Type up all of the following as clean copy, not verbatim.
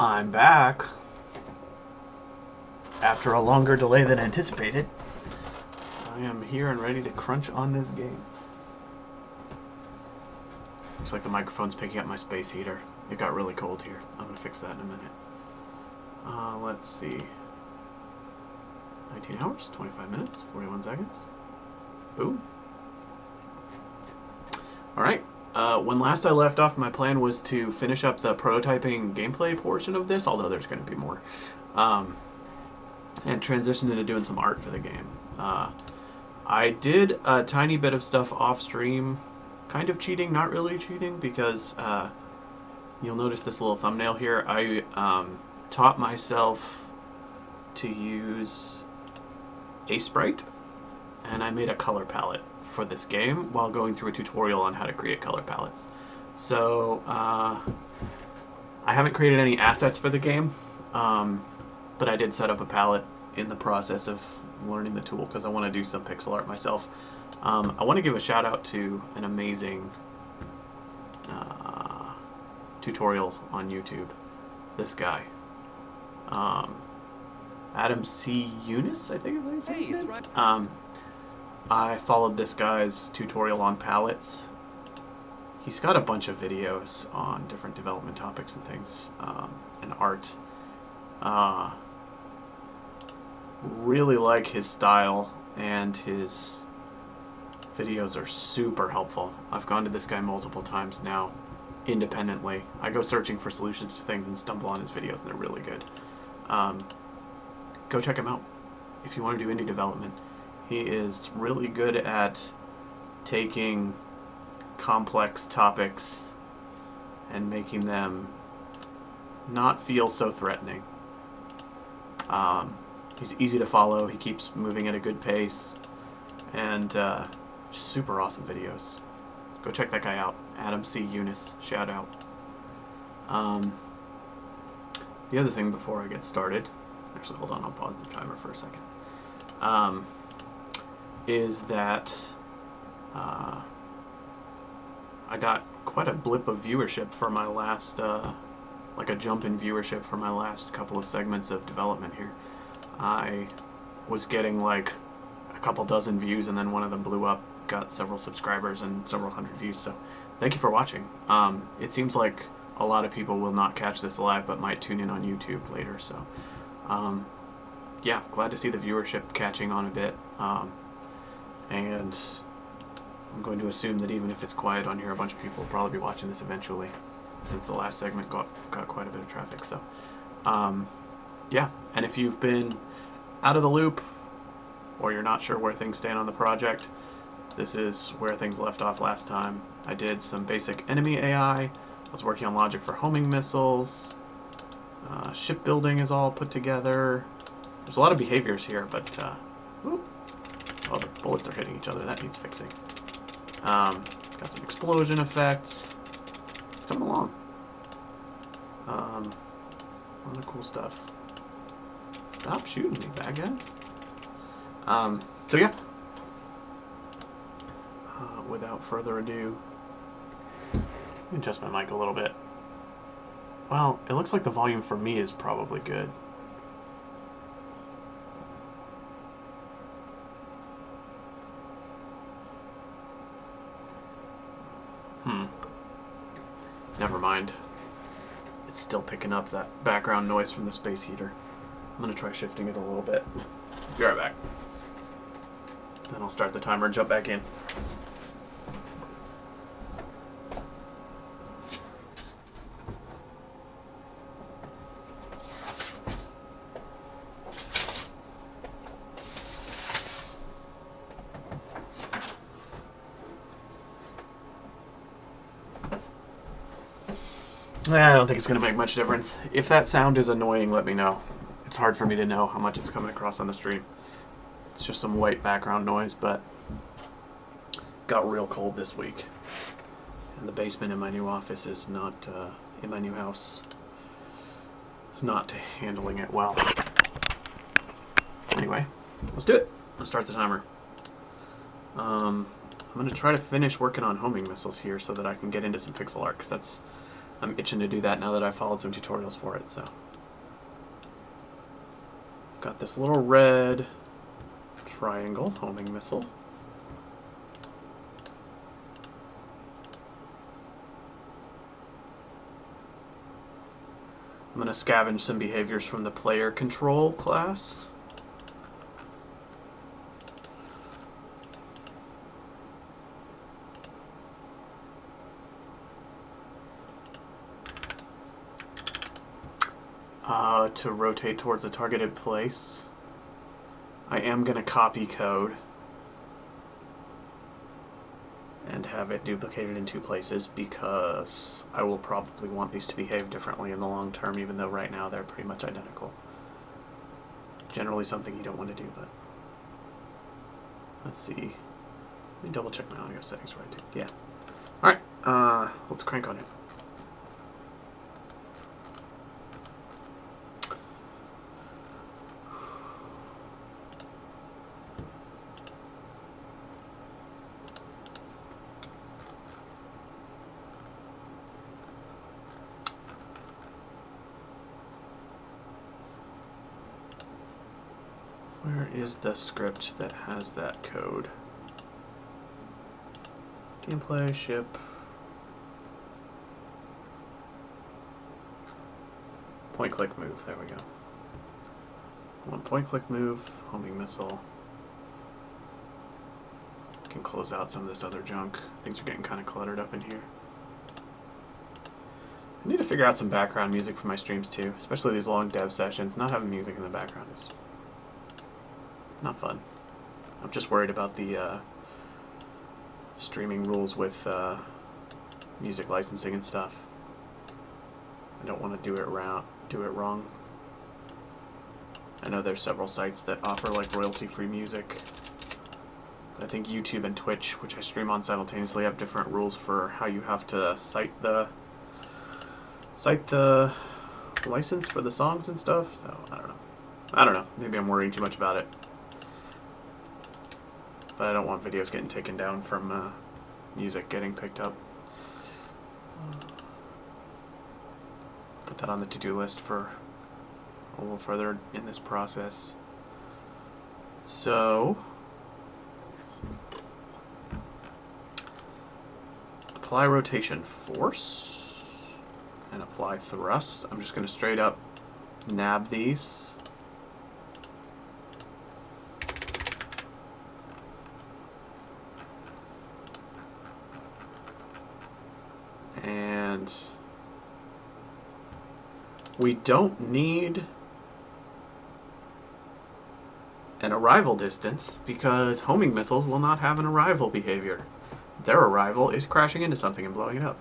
I'm back after a longer delay than anticipated. I am here and ready to crunch on this game. Looks like the microphone's picking up my space heater. It got really cold here. I'm going to fix that in a minute. Let's see. 19 hours, 25 minutes, 41 seconds. Boom. Alright. When last I left off, my plan was to finish up the prototyping gameplay portion of this, although there's going to be more, and transition into doing some art for the game. I did a tiny bit of stuff off stream, kind of cheating, not really cheating, because you'll notice this little thumbnail here. I taught myself to use Aseprite, and I made a color palette for this game while going through a tutorial on how to create color palettes. So I haven't created any assets for the game, but I did set up a palette in the process of learning the tool because I want to do some pixel art myself. I want to give a shout out to an amazing tutorial on YouTube. This guy, Adam C. Eunice, I think is his name. Right. I followed this guy's tutorial on palettes. He's got a bunch of videos on different development topics and things, and art. Really like his style, and his videos are super helpful. I've gone to this guy multiple times now, independently. I go searching for solutions to things and stumble on his videos, and they're really good. Go check him out if you want to do indie development. He is really good at taking complex topics and making them not feel so threatening. He's easy to follow. He keeps moving at a good pace, and super awesome videos. Go check that guy out. Adam C. Eunice, shout out. The other thing before I get started, actually hold on, I'll pause the timer for a second, is that I got quite a blip of viewership for my last, like a jump in viewership for my last couple of segments of development here. I was getting like a couple dozen views, and then one of them blew up, got several subscribers and several hundred views, so thank you for watching. It seems like a lot of people will not catch this live but might tune in on YouTube later, so yeah, glad to see the viewership catching on a bit, and I'm going to assume that even if it's quiet on here, a bunch of people will probably be watching this eventually, since the last segment got quite a bit of traffic, so yeah, and if you've been out of the loop, or you're not sure where things stand on the project, this is where things left off last time. I did some basic enemy AI, I was working on logic for homing missiles, shipbuilding is all put together. There's a lot of behaviors here, but oh, the bullets are hitting each other, that needs fixing. Got some explosion effects. It's coming along. A lot of cool stuff. Stop shooting me, bad guys. So yeah. Without further ado, adjust my mic a little bit. Well, it looks like the volume for me is probably good. Never mind. It's still picking up that background noise from the space heater. I'm going to try shifting it a little bit. Be right back. Then I'll start the timer and jump back in. I don't think it's going to make much difference. If that sound is annoying, let me know. It's hard for me to know how much it's coming across on the stream. It's just some white background noise, but it got real cold this week. And the basement in my new office is not, in my new house, is not handling it well. Anyway, let's do it. Let's start the timer. I'm going to try to finish working on homing missiles here so that I can get into some pixel art, because that's I'm itching to do that now that I followed some tutorials for it. So got this little red triangle homing missile. I'm going to scavenge some behaviors from the player control class. To rotate towards a targeted place. I am going to copy code and have it duplicated in 2 places because I will probably want these to behave differently in the long term, even though right now they're pretty much identical. Generally something you don't want to do, but let's see. Let me double check my audio settings right too. Yeah. Alright, let's crank on it. Where is the script that has that code? Gameplay, ship. Point click move, there we go. One point click move, homing missile. Can close out some of this other junk. Things are getting kind of cluttered up in here. I need to figure out some background music for my streams too, especially these long dev sessions. Not having music in the background is not fun. I'm just worried about the streaming rules with music licensing and stuff. I don't want to do it wrong. I know there's several sites that offer like royalty-free music. But I think YouTube and Twitch, which I stream on simultaneously, have different rules for how you have to cite the license for the songs and stuff. So I don't know. Maybe I'm worrying too much about it. But I don't want videos getting taken down from music getting picked up. Put that on the to-do list for a little further in this process. So, apply rotation force and apply thrust. I'm just going to straight up nab these. And we don't need an arrival distance because homing missiles will not have an arrival behavior. Their arrival is crashing into something and blowing it up.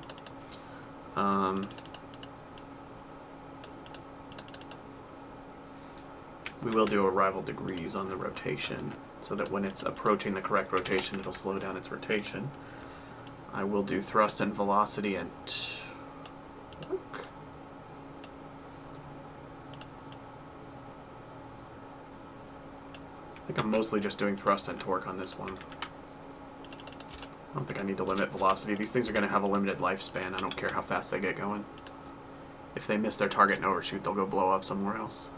We will do arrival degrees on the rotation so that when it's approaching the correct rotation, it'll slow down its rotation. I will do thrust and velocity and torque. I think I'm mostly just doing thrust and torque on this one. I don't think I need to limit velocity. These things are going to have a limited lifespan. I don't care how fast they get going. If they miss their target and overshoot, they'll go blow up somewhere else.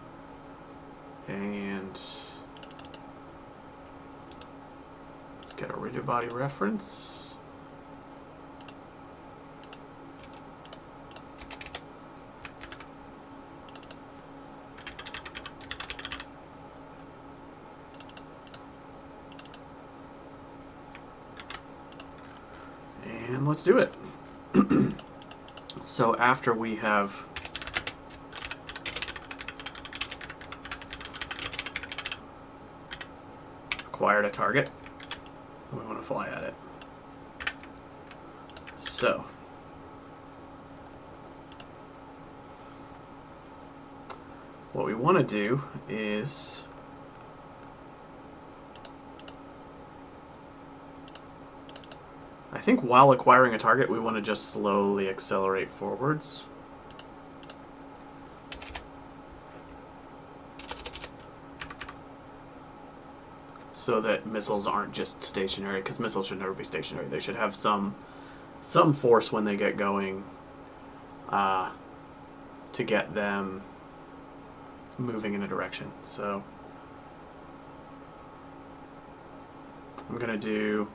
And let's get a rigid body reference. And let's do it. So after we have acquired a target, we want to fly at it. So what we want to do is I think while acquiring a target, we want to just slowly accelerate forwards. So that missiles aren't just stationary, because missiles should never be stationary. They should have some force when they get going. to get them moving in a direction. So I'm going to do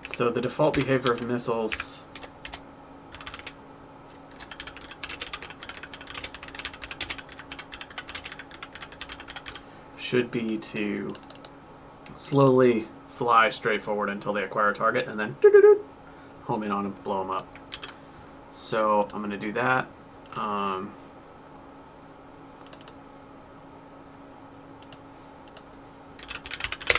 so the default behavior of missiles should be to slowly fly straight forward until they acquire a target and then home in on them, blow them up. So I'm going to do that.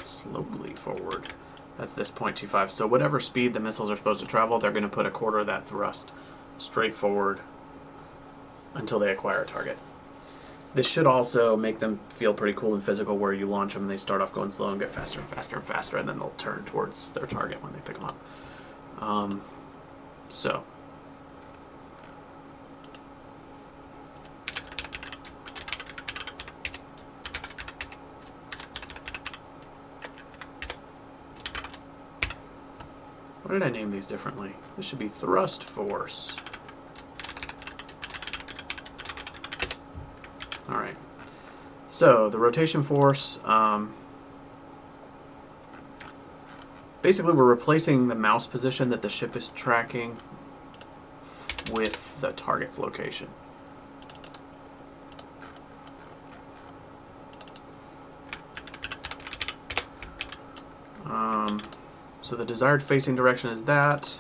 Slowly forward. That's this 0.25. So whatever speed the missiles are supposed to travel, they're going to put a quarter of that thrust straight forward until they acquire a target. This should also make them feel pretty cool and physical, where you launch them and they start off going slow and get faster and faster and faster, and then they'll turn towards their target when they pick them up. So what did I name these differently? This should be thrust force. Alright, so the rotation force, basically we're replacing the mouse position that the ship is tracking with the target's location. So the desired facing direction is that.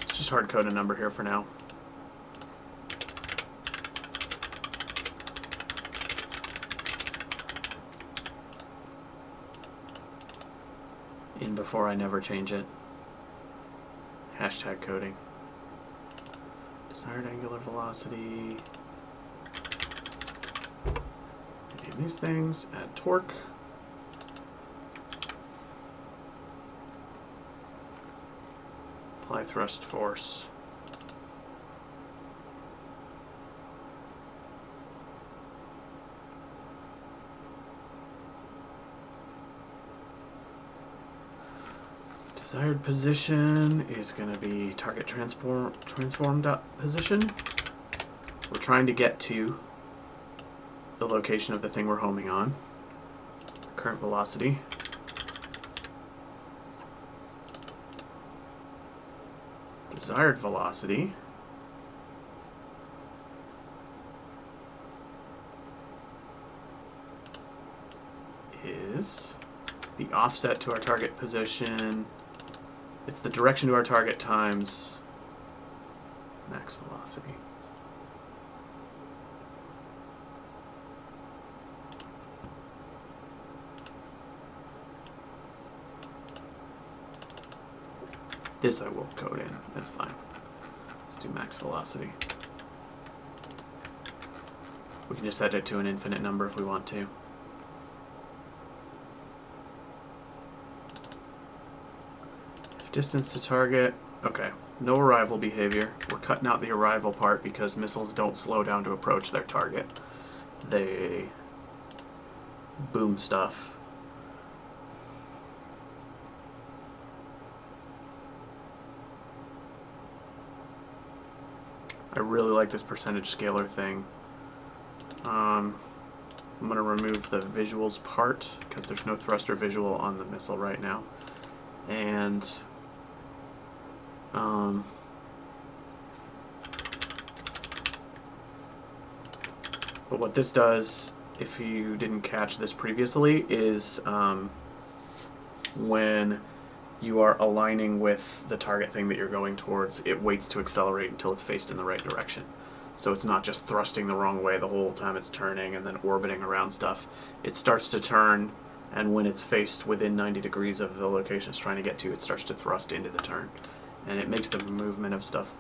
Just hard code a number here for now. In before I never change it. Hashtag coding. Desired angular velocity. Name these things. Add torque. Apply thrust force. Desired position is going to be target transform dot position. We're trying to get to the location of the thing we're homing on. Current velocity. Desired velocity is the offset to our target position. It's the direction to our target times max velocity. This I will code in. That's fine. Let's do max velocity. We can just set it to an infinite number if we want to. If distance to target, okay. No arrival behavior. We're cutting out the arrival part because missiles don't slow down to approach their target. They boom stuff. I really like this percentage scalar thing. I'm going to remove the visuals part because there's no thruster visual on the missile right now. And but what this does, if you didn't catch this previously, is when you are aligning with the target thing that you're going towards, it waits to accelerate until it's faced in the right direction. So it's not just thrusting the wrong way the whole time it's turning and then orbiting around stuff. It starts to turn, and when it's faced within 90 degrees of the location it's trying to get to, it starts to thrust into the turn. And it makes the movement of stuff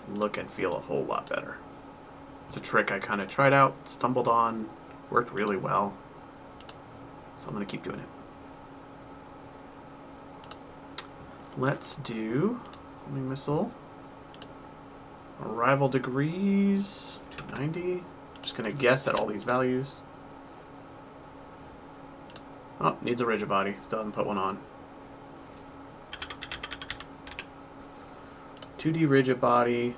look and feel a whole lot better. It's a trick I kind of tried out, stumbled on, worked really well. So I'm going to keep doing it. Let's do homing missile. Arrival degrees, 290. Just going to guess at all these values. Oh, needs a rigid body. Still haven't put one on. 2D rigid body.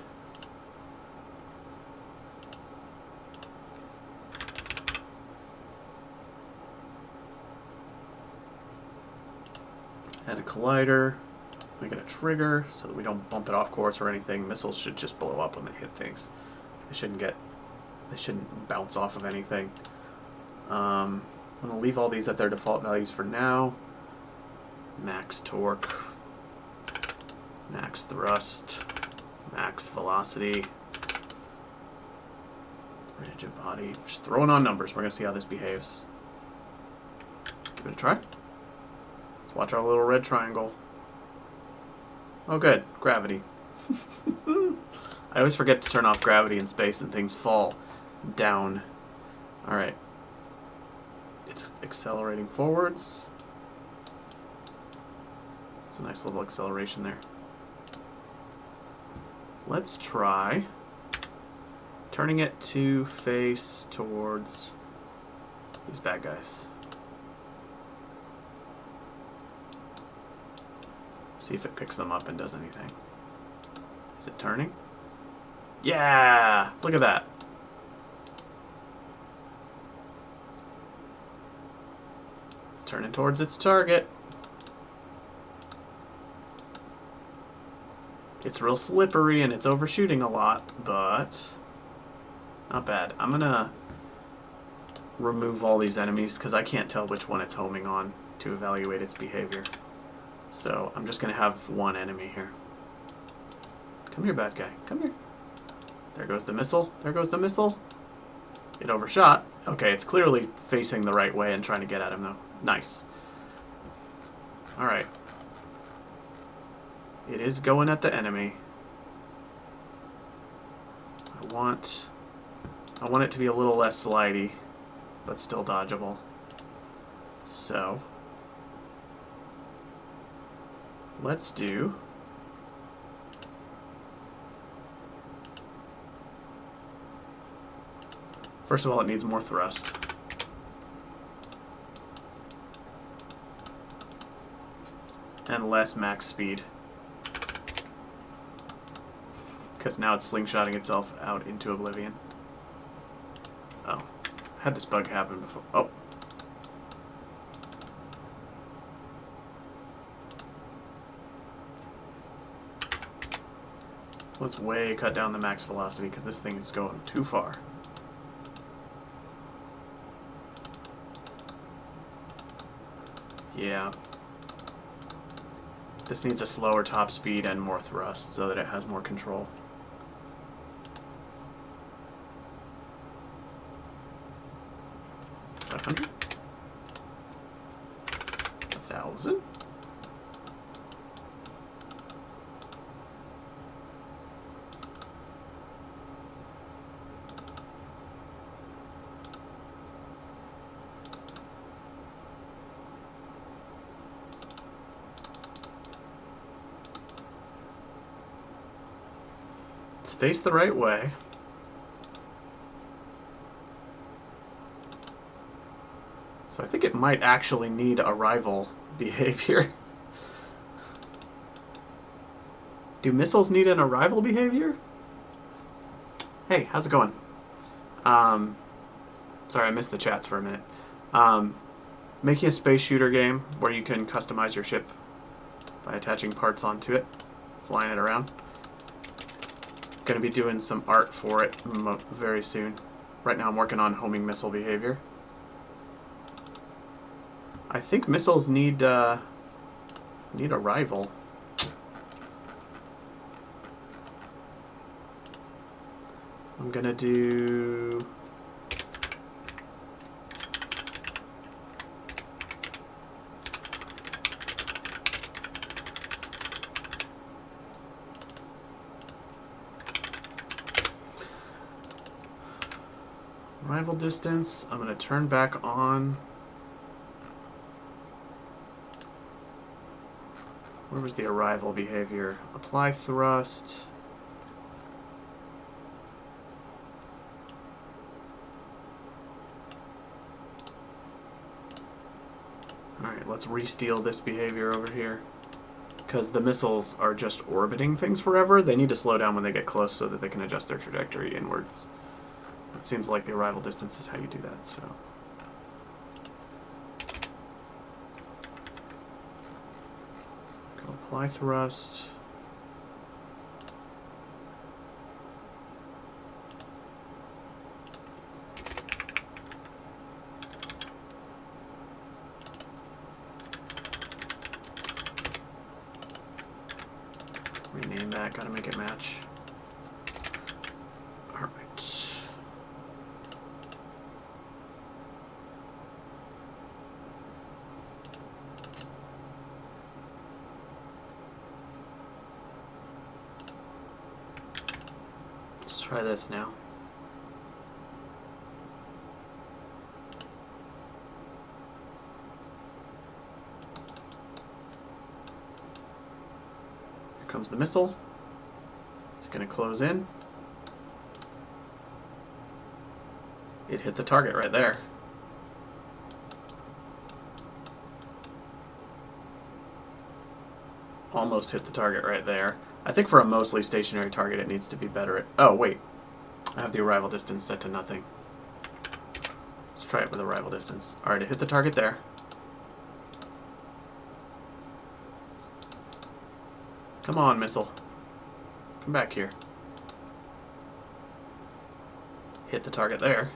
Add a collider. Make it a trigger so that we don't bump it off course or anything. Missiles should just blow up when they hit things. They shouldn't bounce off of anything. I'm going to leave all these at their default values for now. Max torque, max thrust, max velocity, rigid body. Just throwing on numbers. We're going to see how this behaves. Give it a try. Let's watch our little red triangle. Oh good, gravity. I always forget to turn off gravity in space and things fall down. Alright. It's accelerating forwards. It's a nice little acceleration there. Let's try turning it to face towards these bad guys. See if it picks them up and does anything. Is it turning? Yeah! Look at that. It's turning towards its target. It's real slippery and it's overshooting a lot, but not bad. I'm gonna remove all these enemies because I can't tell which one it's homing on to evaluate its behavior. So I'm just going to have one enemy here. Come here, bad guy. Come here. There goes the missile. There goes the missile. It overshot. Okay, it's clearly facing the right way and trying to get at him, though. Nice. Alright. It is going at the enemy. I want it to be a little less slidey, but still dodgeable. So let's do first of all, it needs more thrust. And less max speed. Because now it's slingshotting itself out into oblivion. Oh. Had this bug happen before. Oh. Let's way cut down the max velocity because this thing is going too far. Yeah. This needs a slower top speed and more thrust so that it has more control. $500? $1,000? Face the right way. So I think it might actually need arrival behavior. Do missiles need an arrival behavior? Hey, how's it going? Sorry, I missed the chats for a minute. Making a space shooter game where you can customize your ship by attaching parts onto it, flying it around. Going to be doing some art for it very soon. Right now I'm working on homing missile behavior. I think missiles need a rival. I'm gonna do... rival distance. I'm gonna turn back on... Where was the arrival behavior? Apply thrust. Alright, let's re-steal this behavior over here. Because the missiles are just orbiting things forever, they need to slow down when they get close so that they can adjust their trajectory inwards. It seems like the arrival distance is how you do that, so... Go apply thrust. Rename that, gotta make it match. Alright. Let's try this now. Comes the missile. It's going to close in. It hit the target right there. Almost hit the target right there. I think for a mostly stationary target it needs to be better at... Oh, wait. I have the arrival distance set to nothing. Let's try it with arrival distance. Alright, it hit the target there. Come on, missile. Come back here. Hit the target there.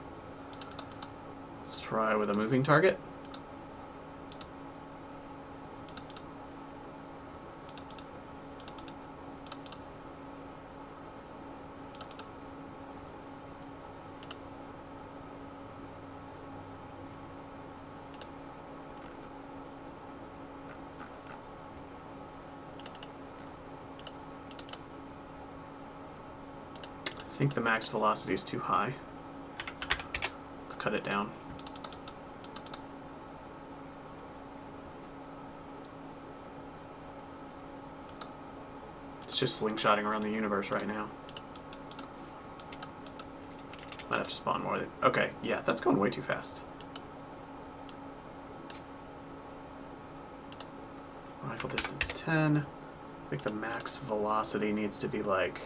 Let's try with a moving target. I think the max velocity is too high. Let's cut it down. It's just slingshotting around the universe right now. Might have to spawn more. Okay, yeah, that's going way too fast. Rifle distance 10. I think the max velocity needs to be like...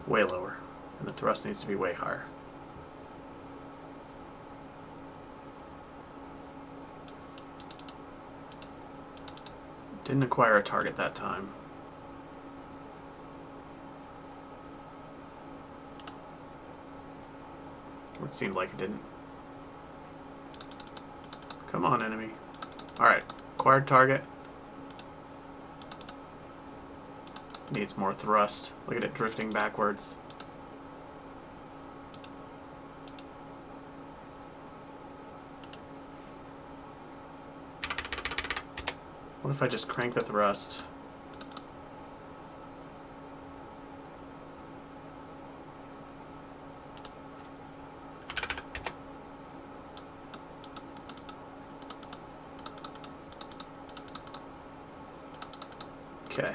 way lower, and the thrust needs to be way higher. Didn't acquire a target that time. Or it seemed like it didn't. Come on, enemy. Alright, acquired target. Needs more thrust. Look at it drifting backwards. What if I just crank the thrust? Okay.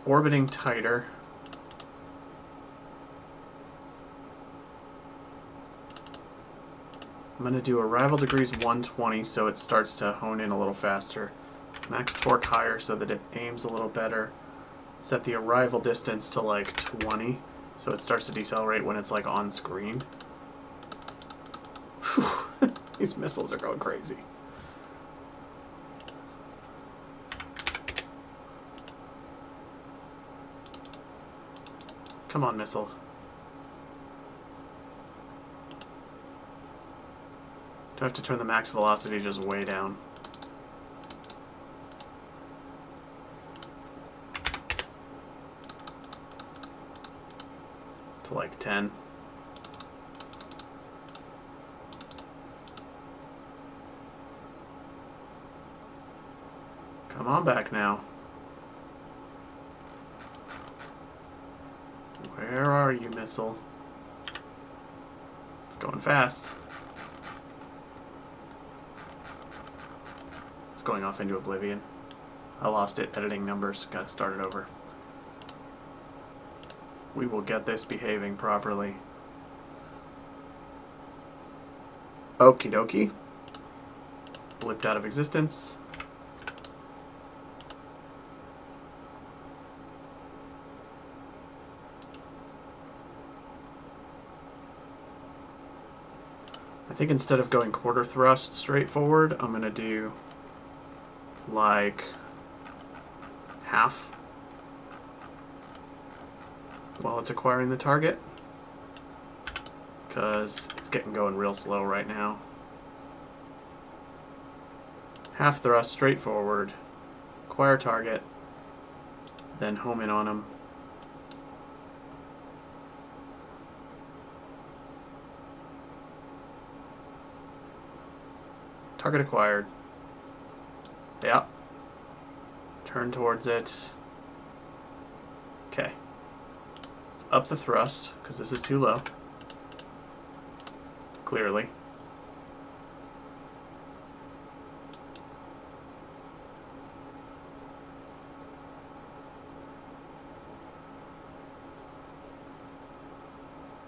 Orbiting tighter. I'm going to do arrival degrees 120 so it starts to hone in a little faster. Max torque higher so that it aims a little better. Set the arrival distance to like 20, so it starts to decelerate when it's like on screen. Whew. These missiles are going crazy. Come on, missile. Do I have to turn the max velocity just way down? To like 10. Come on back now. Where are you, missile? It's going fast. It's going off into oblivion. I lost it editing numbers. Gotta start it over. We will get this behaving properly. Okie dokie. Blipped out of existence. I think instead of going quarter thrust straight forward, I'm going to do like half while it's acquiring the target, because it's getting going real slow right now. Half thrust straight forward, acquire target, then home in on him. Target acquired. Yep. Turn towards it. Okay. Let's up the thrust, because this is too low. Clearly.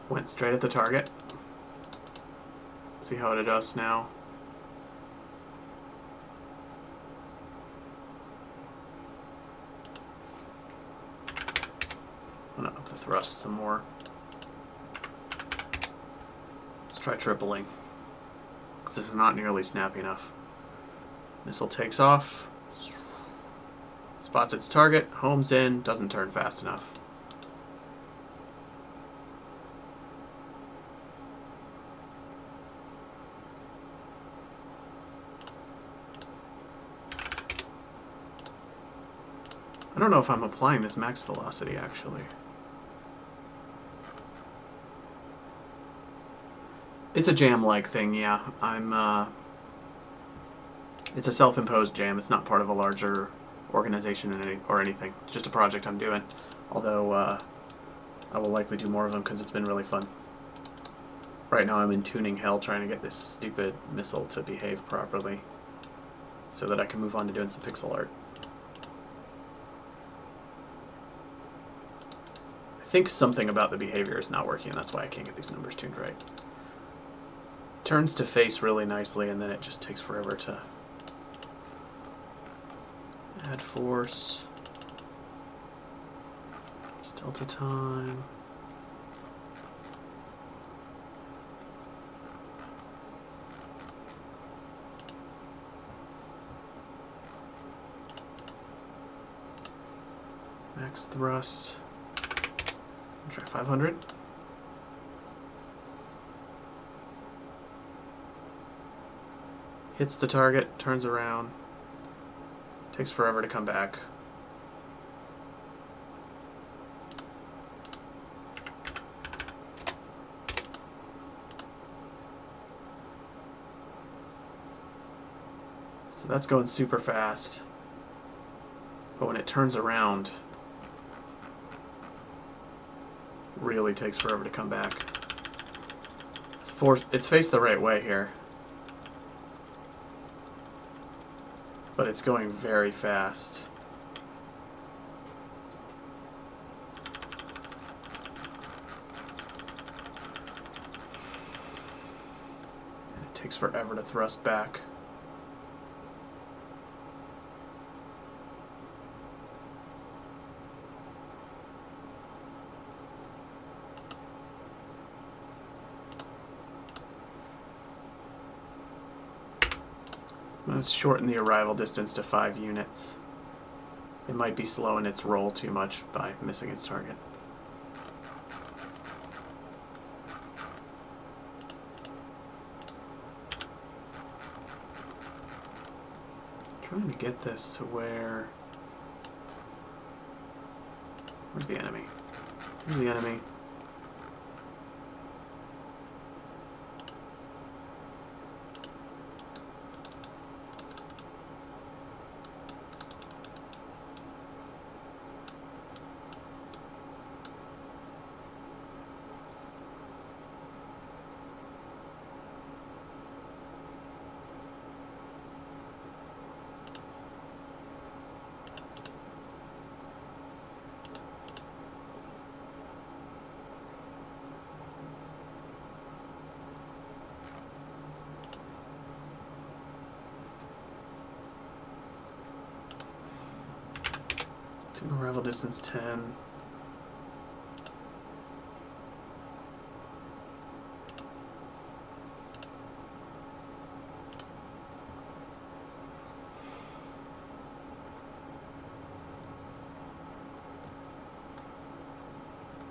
Went straight at the target. See how it adjusts now. I'm gonna up the thrust some more. Let's try tripling, because this is not nearly snappy enough. Missile takes off, spots its target, homes in, doesn't turn fast enough. I don't know if I'm applying this max velocity actually. It's a jam-like thing, yeah. It's a self-imposed jam. It's not part of a larger organization or anything. It's just a project I'm doing. Although, I will likely do more of them because it's been really fun. Right now I'm in tuning hell trying to get this stupid missile to behave properly so that I can move on to doing some pixel art. I think something about the behavior is not working, and that's why I can't get these numbers tuned right. Turns to face really nicely, and then it just takes forever to add force. It's delta time. Max thrust. Try 500. Hits the target, turns around, takes forever to come back. So that's going super fast. But when it turns around, really takes forever to come back. It's faced the right way here. But it's going very fast. And it takes forever to thrust back. Let's shorten the arrival distance to 5 units. It might be slowing its roll too much by missing its target. Trying to get this to where... Where's the enemy? Here's the enemy. Arrival distance 10.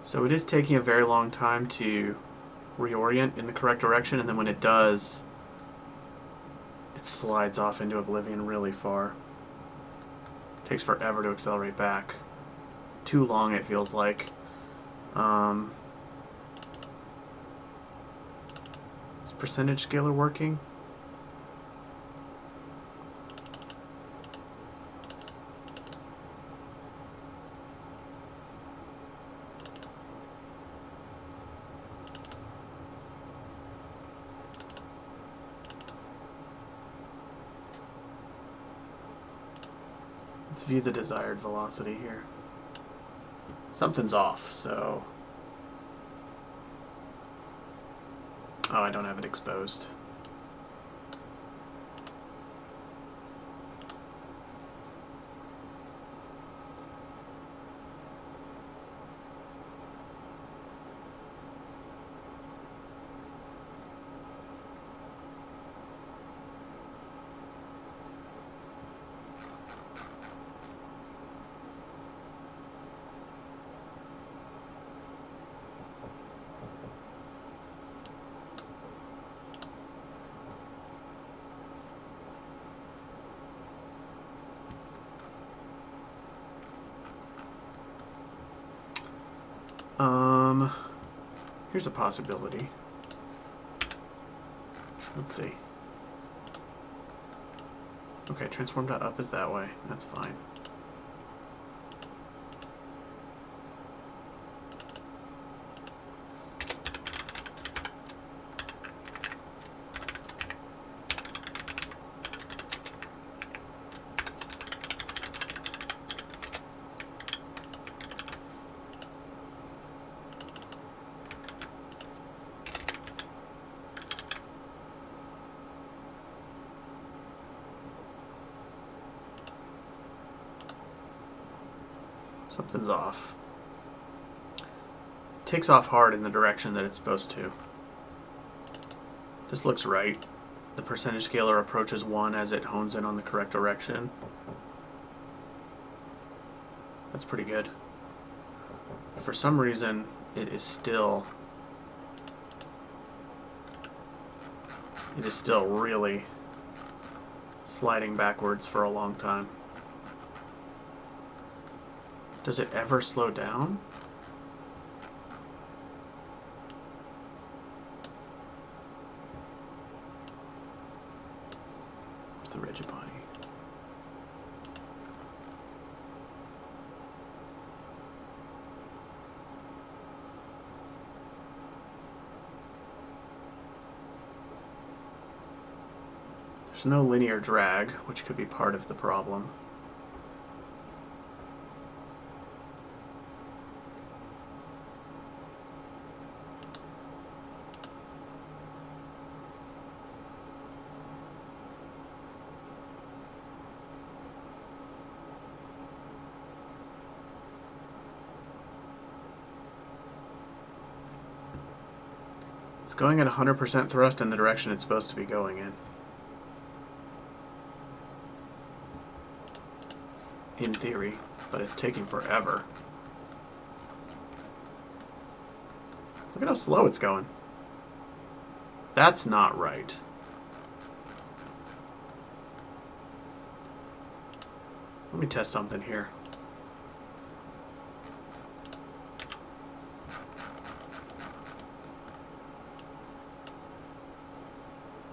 So it is taking a very long time to reorient in the correct direction, and then when it does, it slides off into oblivion really far. Takes forever to accelerate back. Too long, it feels like. Is percentage scaler working? Let's view the desired velocity here. Something's off, so... Oh, I don't have it exposed. Here's a possibility. Let's see. Okay, transform.up is that way. That's fine. Something's off. Takes off hard in the direction that it's supposed to. This looks right. The percentage scaler approaches 1 as it hones in on the correct direction. That's pretty good. For some reason, it is still really sliding backwards for a long time. Does it ever slow down? It's the rigid body. There's no linear drag, which could be part of the problem. It's going at 100% thrust in the direction it's supposed to be going in. in theory, but it's taking forever. Look at how slow it's going. That's not right. Let me test something here.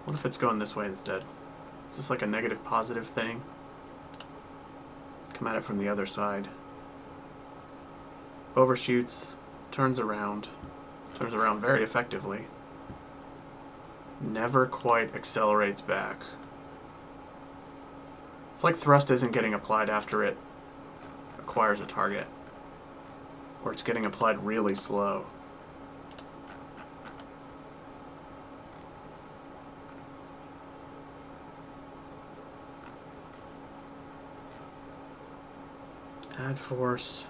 What if it's going this way instead? Is this like a negative positive thing? Come at it from the other side. Overshoots, turns around very effectively. Never quite accelerates back. It's like thrust isn't getting applied after it acquires a target, or it's getting applied really slow. Add force.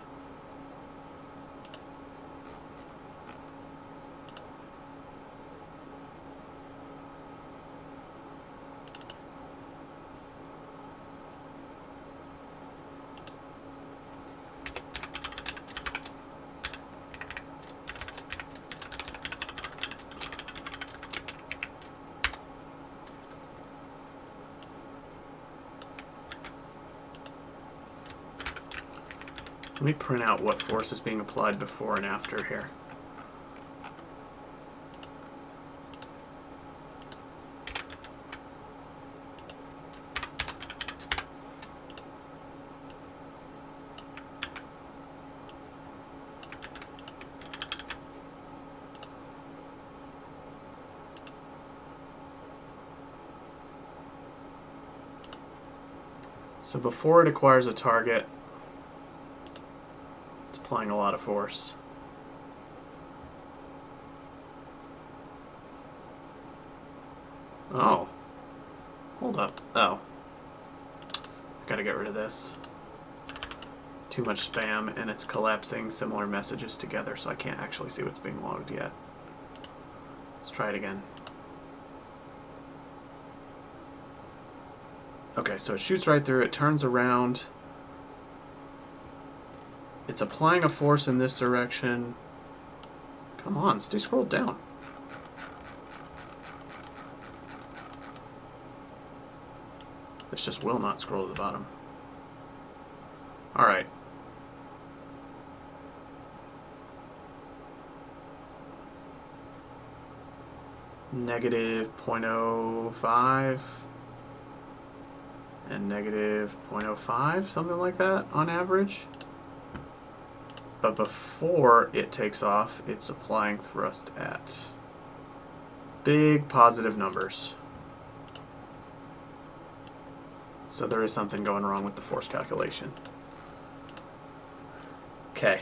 Let me print out what force is being applied before and after here. So before it acquires a target, applying a lot of force. Oh. Hold up. Oh. Gotta get rid of this. Too much spam, and it's collapsing similar messages together, so I can't actually see what's being logged yet. Let's try it again. Okay, so it shoots right through, it turns around. It's applying a force in this direction. Come on, stay scrolled down. This just will not scroll to the bottom. Alright. Negative 0.05 and negative 0.05, something like that on average. But before it takes off, it's applying thrust at big positive numbers. So there is something going wrong with the force calculation. Okay,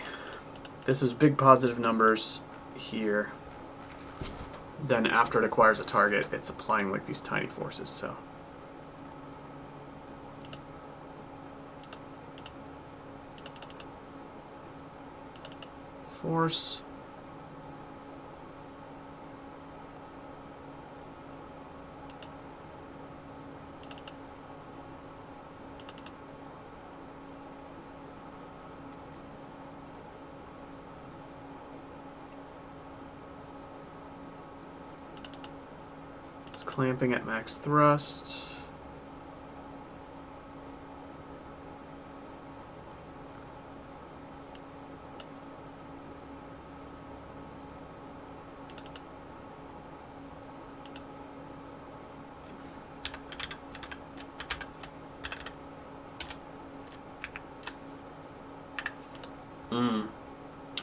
this is big positive numbers here. Then after it acquires a target, it's applying like these tiny forces, so. Force. It's clamping at max thrust.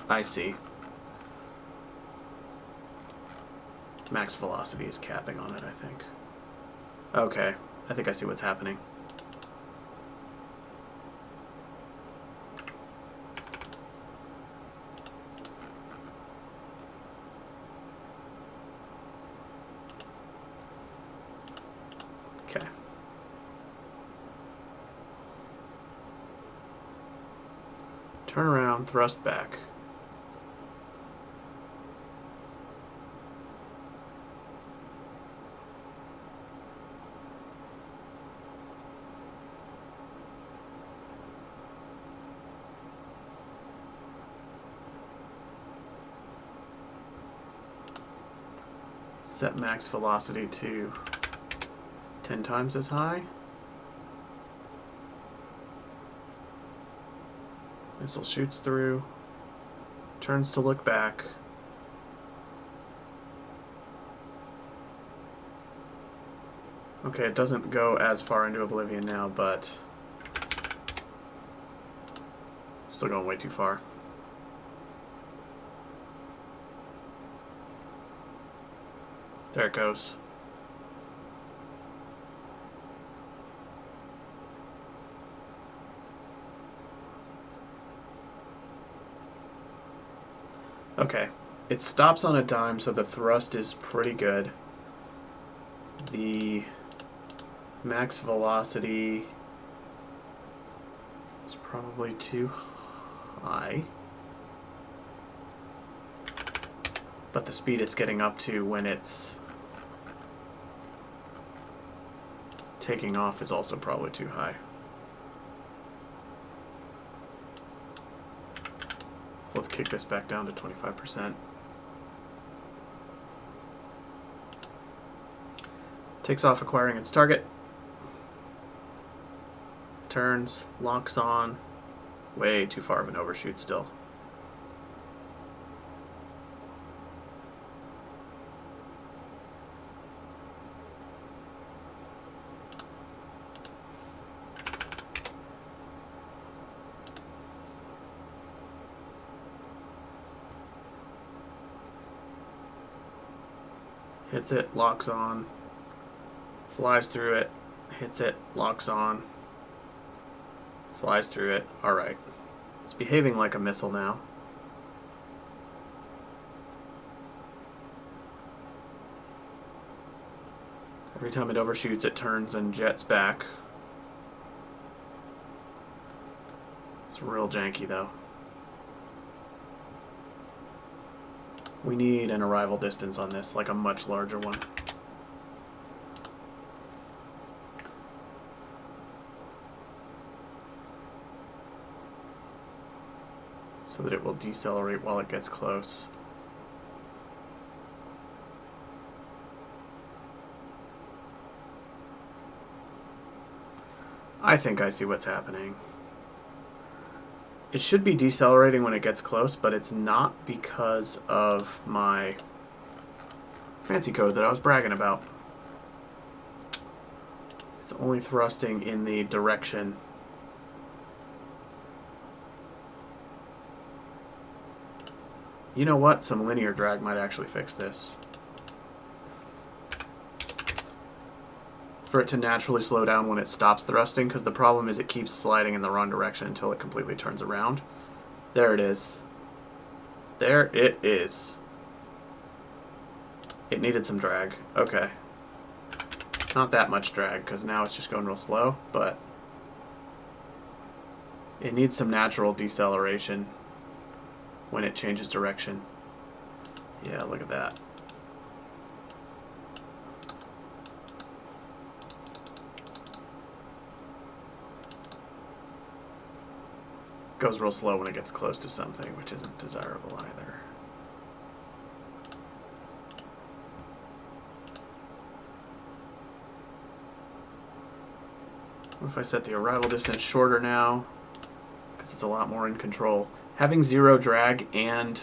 I see. Max velocity is capping on it, I think. Okay, I think I see what's happening. Okay. Turn around, thrust back. Set max velocity to 10 times as high. Missile shoots through, turns to look back. Okay, it doesn't go as far into oblivion now, but still going way too far. There it goes. Okay, it stops on a dime, so the thrust is pretty good. The max velocity is probably too high, but the speed it's getting up to when it's taking off is also probably too high. So let's kick this back down to 25%. Takes off acquiring its target. Turns, locks on. Way too far of an overshoot still. Hits it, locks on, flies through it, hits it, locks on, flies through it. Alright. It's behaving like a missile now. Every time it overshoots, it turns and jets back. It's real janky though. We need an arrival distance on this, like a much larger one. So that it will decelerate while it gets close. I think I see what's happening. It should be decelerating when it gets close, but it's not because of my fancy code that I was bragging about. It's only thrusting in the direction. You know what? Some linear drag might actually fix this. For it to naturally slow down when it stops thrusting, because the problem is it keeps sliding in the wrong direction until it completely turns around. There it is. There it is. It needed some drag. Okay. Not that much drag, because now it's just going real slow, but it needs some natural deceleration when it changes direction. Yeah, look at that. Goes real slow when it gets close to something, which isn't desirable either. What if I set the arrival distance shorter now? Because it's a lot more in control. Having zero drag and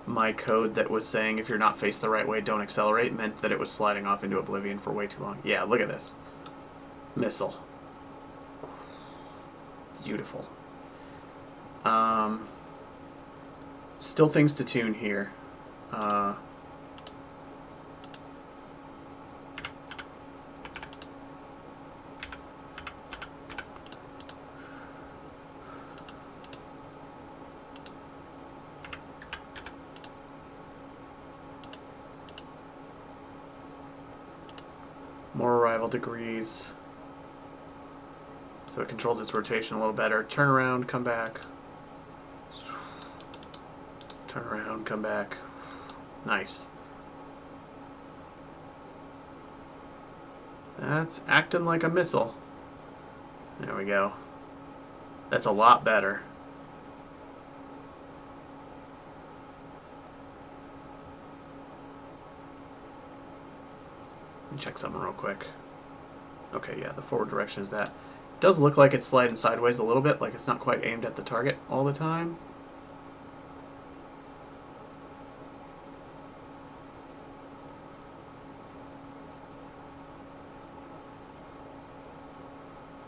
my code that was saying if you're not faced the right way, don't accelerate, meant that it was sliding off into oblivion for way too long. Yeah, look at this. Missile. Beautiful. Still things to tune here. More arrival degrees. So it controls its rotation a little better. Turn around, come back. Turn around, come back. Nice. That's acting like a missile. There we go. That's a lot better. Let me check something real quick. Okay, yeah, the forward direction is that. It does look like it's sliding sideways a little bit, like it's not quite aimed at the target all the time.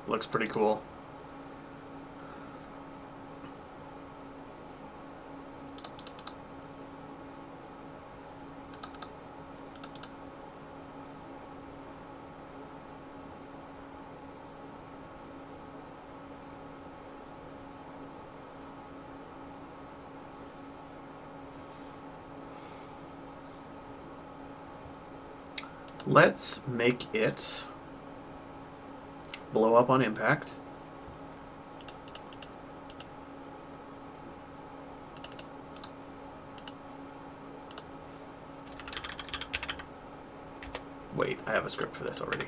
Looks pretty cool. Let's make it blow up on impact. Wait, I have a script for this already.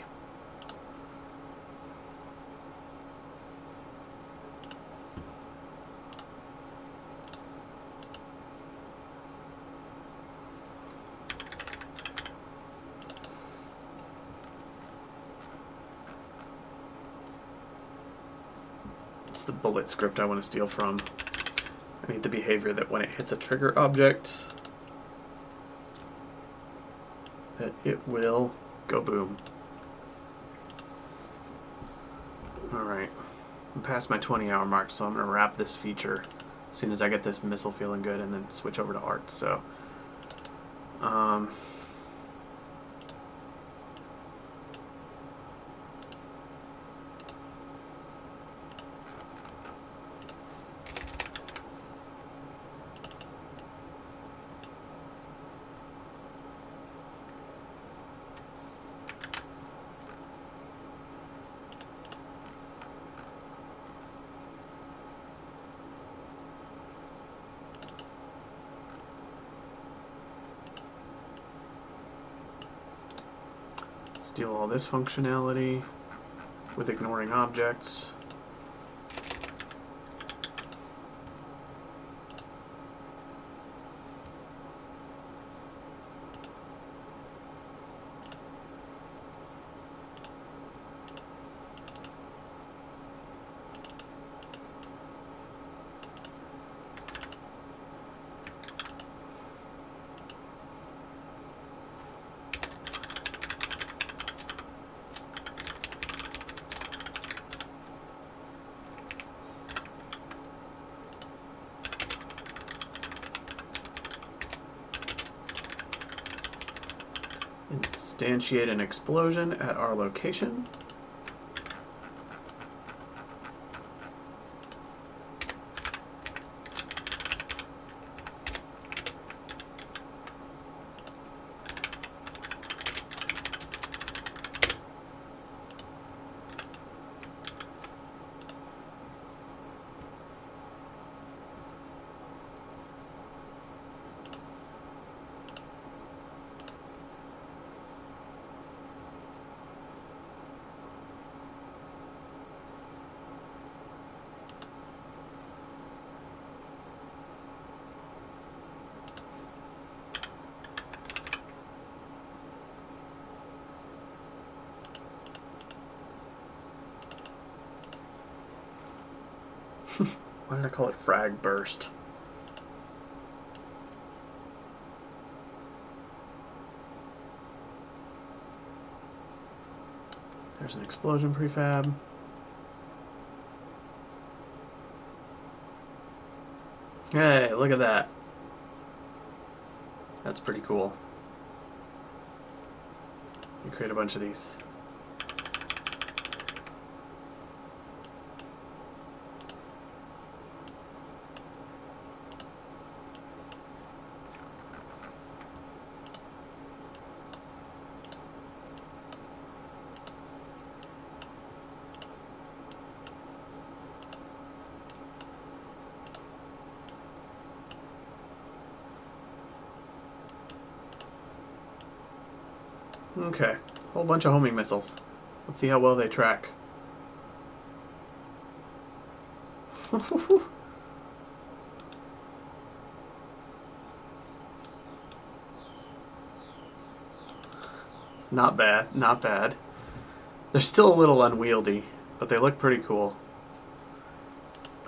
It's the bullet script I want to steal from. I need the behavior that when it hits a trigger object, that it will go boom. Alright, I'm past my 20-hour mark, so I'm going to wrap this feature as soon as I get this missile feeling good and then switch over to art. So, steal all this functionality with ignoring objects. Instantiate an explosion at our location. Why did I call it frag burst? There's an explosion prefab. Hey, look at that. That's pretty cool. You create a bunch of these. Okay, whole bunch of homing missiles. Let's see how well they track. Not bad, not bad. They're still a little unwieldy, but they look pretty cool.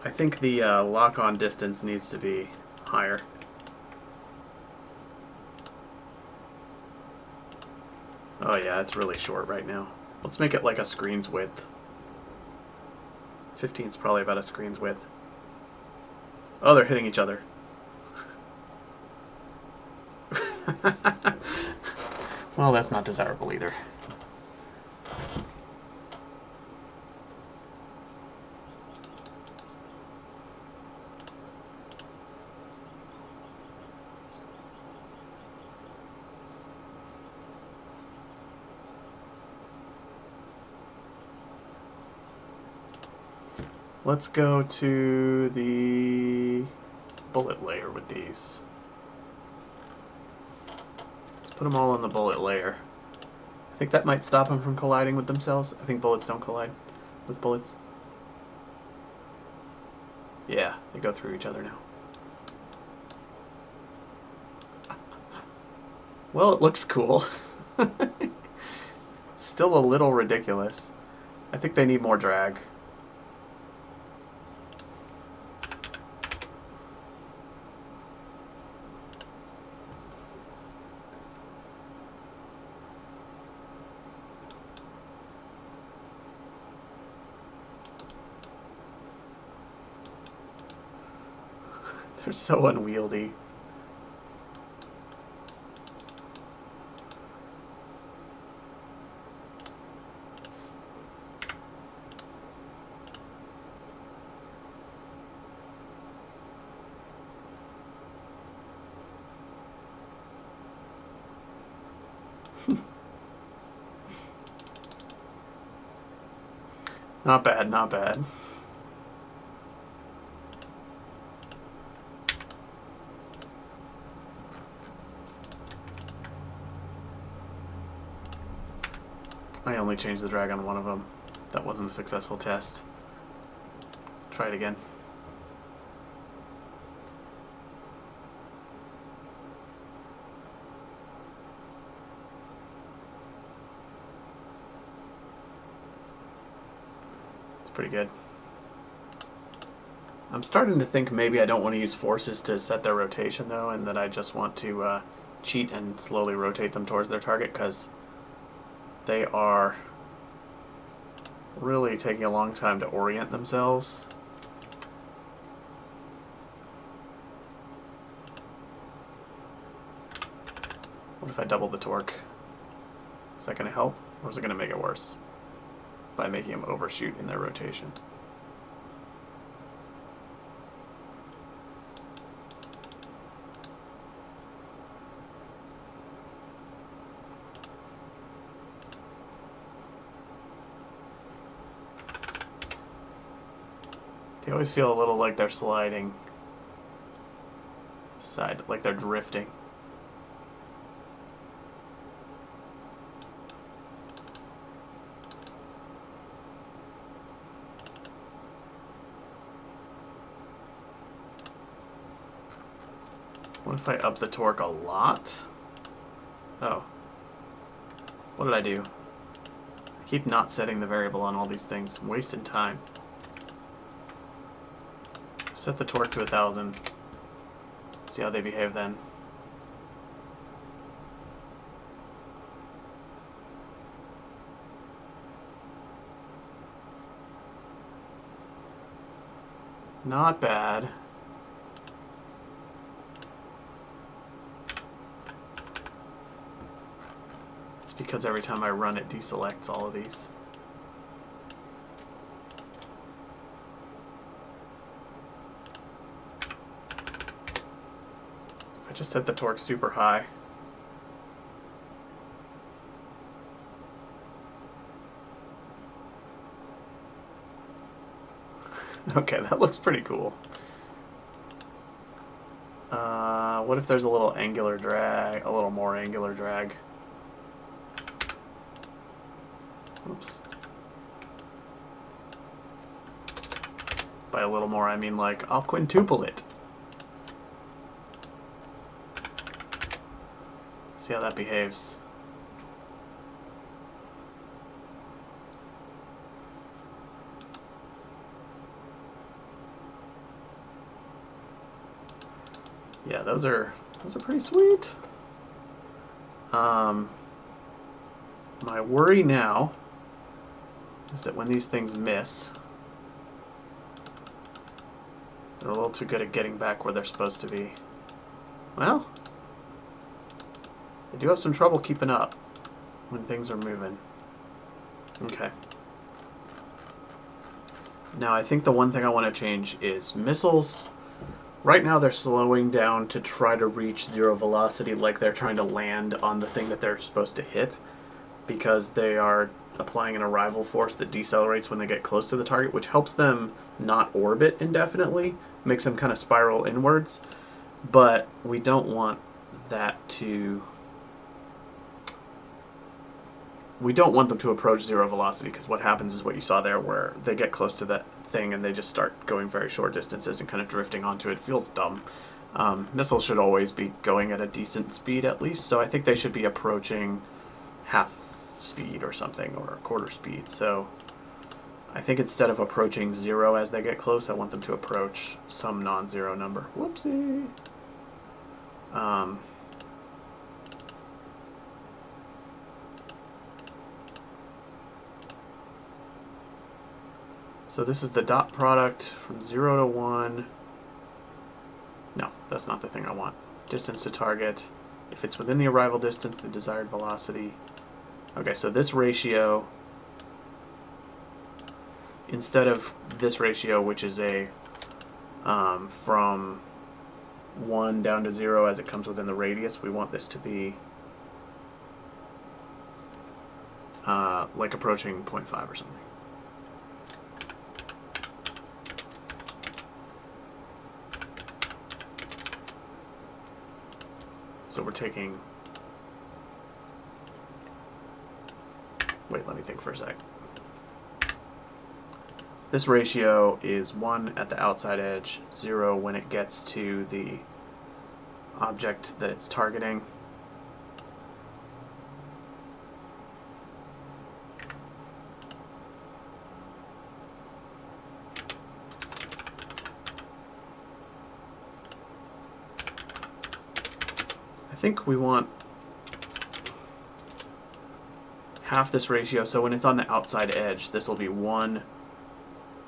I think the lock-on distance needs to be higher. Oh yeah, it's really short right now. Let's make it like a screen's width. 15 is probably about a screen's width. Oh, they're hitting each other. Well, that's not desirable either. Let's go to the bullet layer with these. Let's put them all on the bullet layer. I think that might stop them from colliding with themselves. I think bullets don't collide with bullets. Yeah, they go through each other now. Well, it looks cool. Still a little ridiculous. I think they need more drag. They're so unwieldy. Not bad, not bad. I only changed the drag on one of them. That wasn't a successful test. Try it again. It's pretty good. I'm starting to think maybe I don't want to use forces to set their rotation though, and that I just want to cheat and slowly rotate them towards their target, because they are really taking a long time to orient themselves. What if I double the torque? Is that going to help, or is it going to make it worse by making them overshoot in their rotation? They always feel a little like they're sliding side, like they're drifting. What if I up the torque a lot? Oh. What did I do? I keep not setting the variable on all these things. I'm wasting time. Set the torque to 1,000. See how they behave then. Not bad. It's because every time I run it deselects all of these. If I just set the torque super high. Okay, that looks pretty cool. What if there's a little angular drag, a little more angular drag? Oops. By a little more, I mean like, I'll quintuple it. See how that behaves. Yeah, those are pretty sweet. My worry now is that when these things miss, they're a little too good at getting back where they're supposed to be. Well, they do have some trouble keeping up when things are moving. Okay. Now I think the one thing I want to change is missiles. Right now they're slowing down to try to reach zero velocity, like they're trying to land on the thing that they're supposed to hit, because they are applying an arrival force that decelerates when they get close to the target, which helps them not orbit indefinitely, makes them kind of spiral inwards. But we don't want that to... We don't want them to approach zero velocity, because what happens is what you saw there, where they get close to that thing and they just start going very short distances and kind of drifting onto it. It feels dumb. Missiles should always be going at a decent speed at least, so I think they should be approaching half speed or something, or a quarter speed. So I think instead of approaching 0 as they get close, I want them to approach some non-zero number. Whoopsie. So this is the dot product from 0 to 1. No, that's not the thing I want. Distance to target. If it's within the arrival distance, the desired velocity. Okay, so this ratio, instead of this ratio, which is a from 1 down to 0 as it comes within the radius, we want this to be like approaching 0.5 or something. So we're taking... Wait, let me think for a sec. This ratio is 1 at the outside edge, 0 when it gets to the object that it's targeting. I think we want half this ratio, so when it's on the outside edge, this will be 1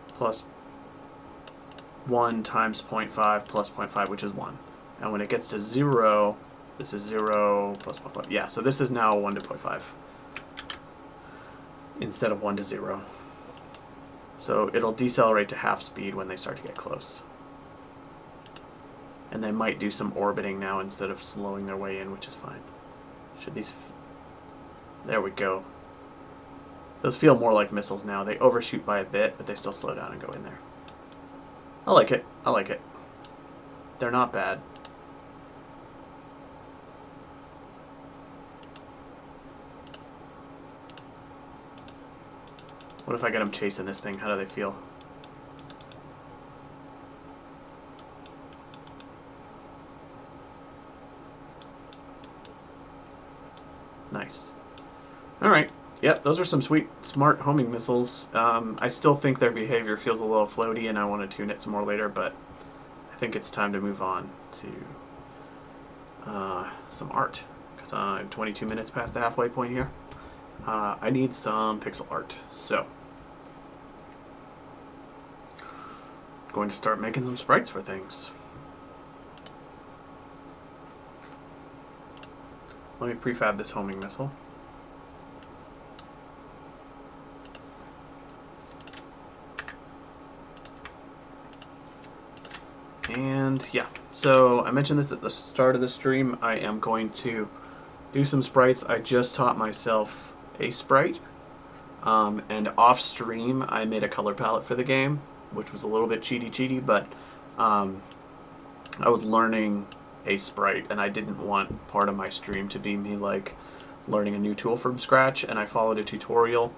plus 1 times 0.5 plus 0.5, which is 1. And when it gets to 0, this is 0 plus 0.5. Yeah, so this is now 1 to 0.5 instead of 1 to 0. So it'll decelerate to half speed when they start to get close. And they might do some orbiting now instead of slowing their way in, which is fine. Should these... There we go. Those feel more like missiles now. They overshoot by a bit, but they still slow down and go in there. I like it. I like it. They're not bad. What if I get them chasing this thing? How do they feel? Nice. Alright. Yep, those are some sweet, smart homing missiles. I still think their behavior feels a little floaty, and I want to tune it some more later, but I think it's time to move on to some art, because I'm 22 minutes past the halfway point here. I need some pixel art, so I'm going to start making some sprites for things. Let me prefab this homing missile. And yeah, so I mentioned this at the start of the stream. I am going to do some sprites. I just taught myself a sprite, and off stream I made a color palette for the game, which was a little bit cheaty, but I was learning a sprite, and I didn't want part of my stream to be me like learning a new tool from scratch, and I followed a tutorial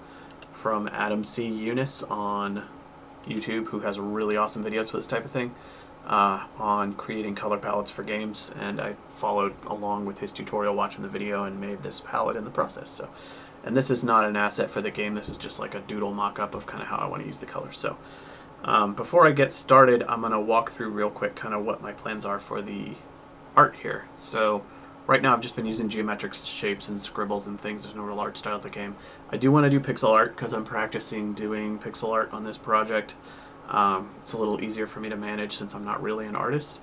from Adam C. Eunice on YouTube, who has really awesome videos for this type of thing, on creating color palettes for games, and I followed along with his tutorial, watching the video, and made this palette in the process. So, and this is not an asset for the game, this is just like a doodle mock-up of kind of how I want to use the colors. So before I get started, I'm going to walk through real quick kind of what my plans are for the art here. So right now I've just been using geometric shapes and scribbles and things. There's no real art style to the game. I do want to do pixel art because I'm practicing doing pixel art on this project. It's a little easier for me to manage since I'm not really an artist.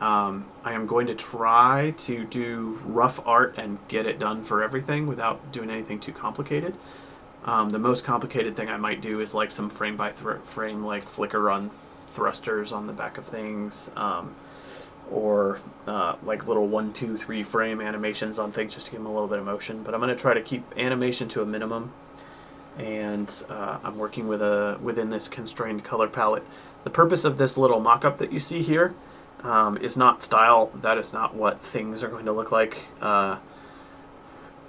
I am going to try to do rough art and get it done for everything without doing anything too complicated. The most complicated thing I might do is like some frame by frame like flicker on thrusters on the back of things, or like little 1, 2, 3 frame animations on things just to give them a little bit of motion. But I'm going to try to keep animation to a minimum, and I'm working within this constrained color palette. The purpose of this little mock-up that you see here is not style. That is not what things are going to look like,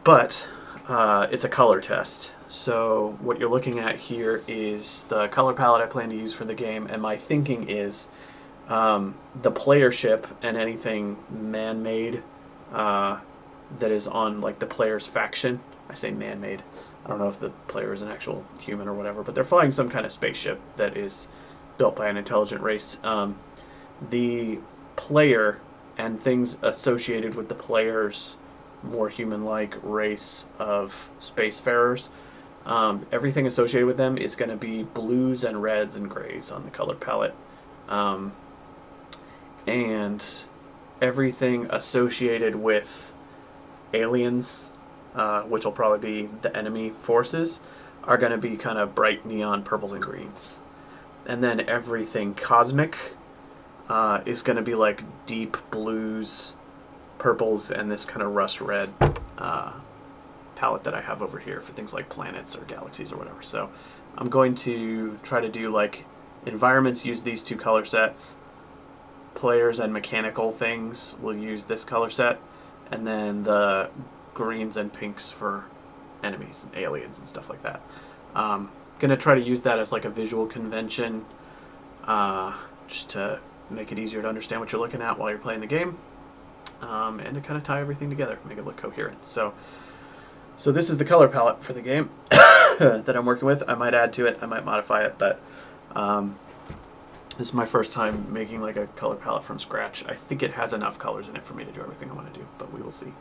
but it's a color test. So what you're looking at here is the color palette I plan to use for the game, and my thinking is the player ship and anything man-made that is on like the player's faction. I say man-made. I don't know if the player is an actual human or whatever, but they're flying some kind of spaceship that is built by an intelligent race. The player and things associated with the player's more human-like race of spacefarers, everything associated with them is going to be blues and reds and grays on the color palette. And everything associated with aliens, which will probably be the enemy forces, are going to be kind of bright neon purples and greens. And then everything cosmic is going to be like deep blues, purples, and this kind of rust red palette that I have over here for things like planets or galaxies or whatever. So I'm going to try to do like environments use these two color sets, players and mechanical things will use this color set, and then the greens and pinks for enemies and aliens and stuff like that. Gonna try to use that as like a visual convention, just to make it easier to understand what you're looking at while you're playing the game, and to kind of tie everything together, make it look coherent. So this is the color palette for the game that I'm working with. I might add to it, I might modify it, but this is my first time making like a color palette from scratch. I think it has enough colors in it for me to do everything I want to do, but we will see.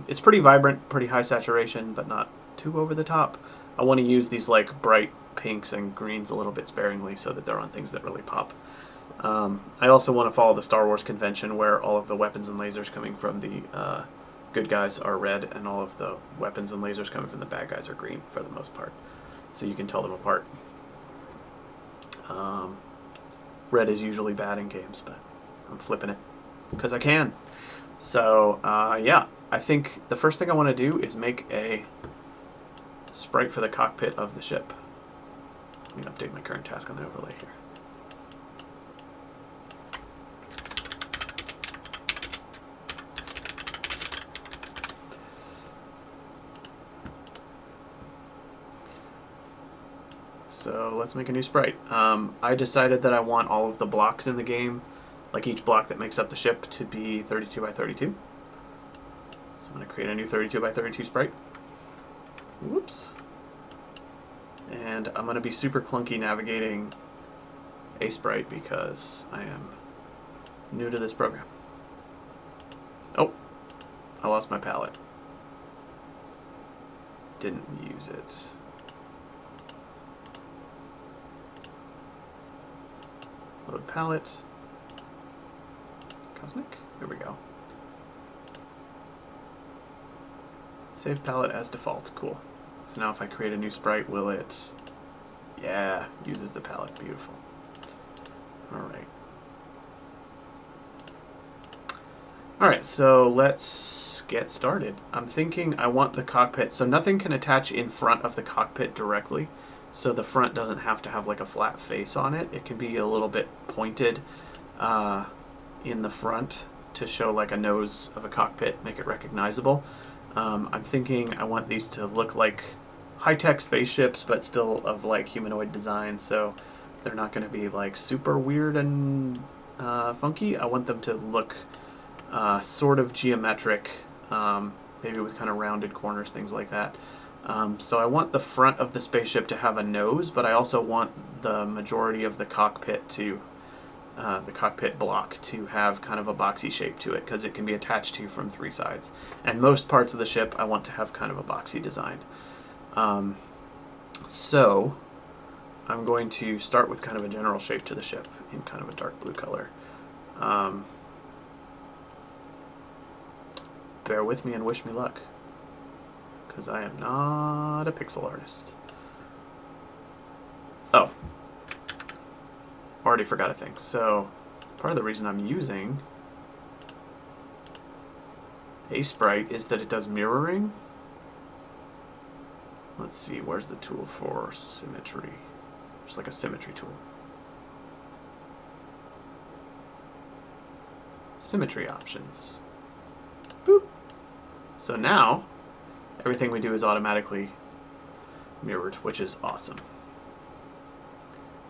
It's pretty vibrant, pretty high saturation, but not too over the top. I want to use these like bright pinks and greens a little bit sparingly so that they're on things that really pop. I also want to follow the Star Wars convention where all of the weapons and lasers coming from the good guys are red and all of the weapons and lasers coming from the bad guys are green for the most part, so you can tell them apart. Red is usually bad in games, but I'm flipping it because I can. So yeah, I think the first thing I want to do is make a sprite for the cockpit of the ship. Let me update my current task on the overlay here. So let's make a new sprite. I decided that I want all of the blocks in the game, like each block that makes up the ship, to be 32 by 32. So I'm going to create a new 32 by 32 sprite. Whoops. And I'm going to be super clunky navigating a sprite because I am new to this program. Oh, I lost my palette. Didn't use it. Load palette. Cosmic. There we go. Save palette as default. Cool. So now if I create a new sprite, will it... Yeah, uses the palette. Beautiful. Alright. Alright, so let's get started. I'm thinking I want the cockpit, so nothing can attach in front of the cockpit directly. So the front doesn't have to have like a flat face on it. It can be a little bit pointed in the front to show like a nose of a cockpit, make it recognizable. I'm thinking I want these to look like high-tech spaceships, but still of like humanoid design, so they're not going to be like super weird and funky. I want them to look sort of geometric, maybe with kind of rounded corners, things like that. So I want the front of the spaceship to have a nose, but I also want the majority of the cockpit to the cockpit block to have kind of a boxy shape to it, because it can be attached to from 3 sides. And most parts of the ship I want to have kind of a boxy design. So I'm going to start with kind of a general shape to the ship in kind of a dark blue color. Bear with me and wish me luck, because I am not a pixel artist. Oh, already forgot a thing. So part of the reason I'm using Aseprite is that it does mirroring. Let's see, where's the tool for symmetry? There's like a symmetry tool. Symmetry options. Boop. So now everything we do is automatically mirrored, which is awesome.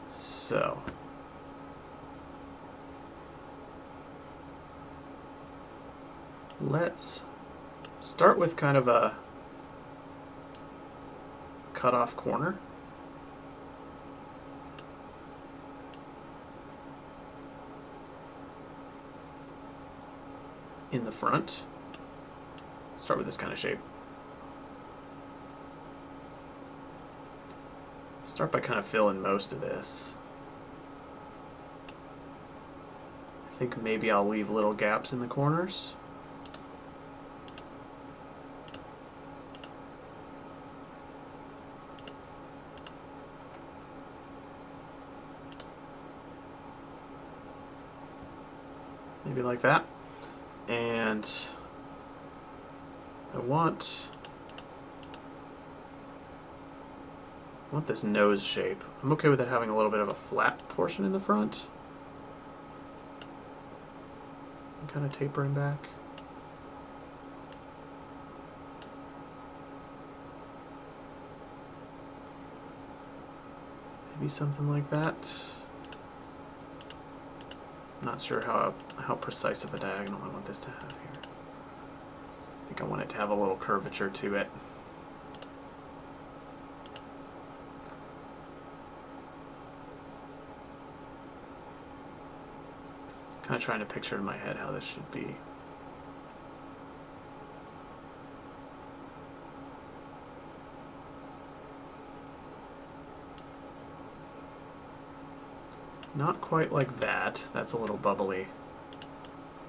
So let's start with kind of a cut-off corner. In the front. Start with this kind of shape. Start by kind of filling most of this. I think maybe I'll leave little gaps in the corners. Maybe like that. And I want this nose shape. I'm okay with it having a little bit of a flat portion in the front. And kind of tapering back. Maybe something like that. I'm not sure how precise of a diagonal I want this to have here. I think I want it to have a little curvature to it. Kind of trying to picture in my head how this should be. Not quite like that. That's a little bubbly.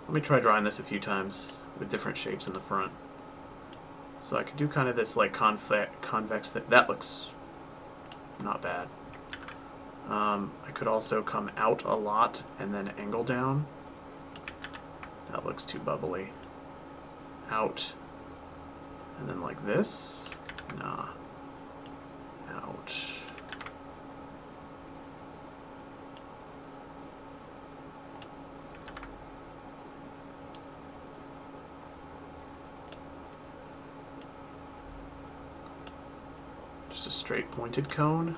Let me try drawing this a few times with different shapes in the front. So I could do kind of this like convex thing. That looks not bad. I could also come out a lot and then angle down. That looks too bubbly. Out. And then like this. Nah. Out. Just a straight pointed cone.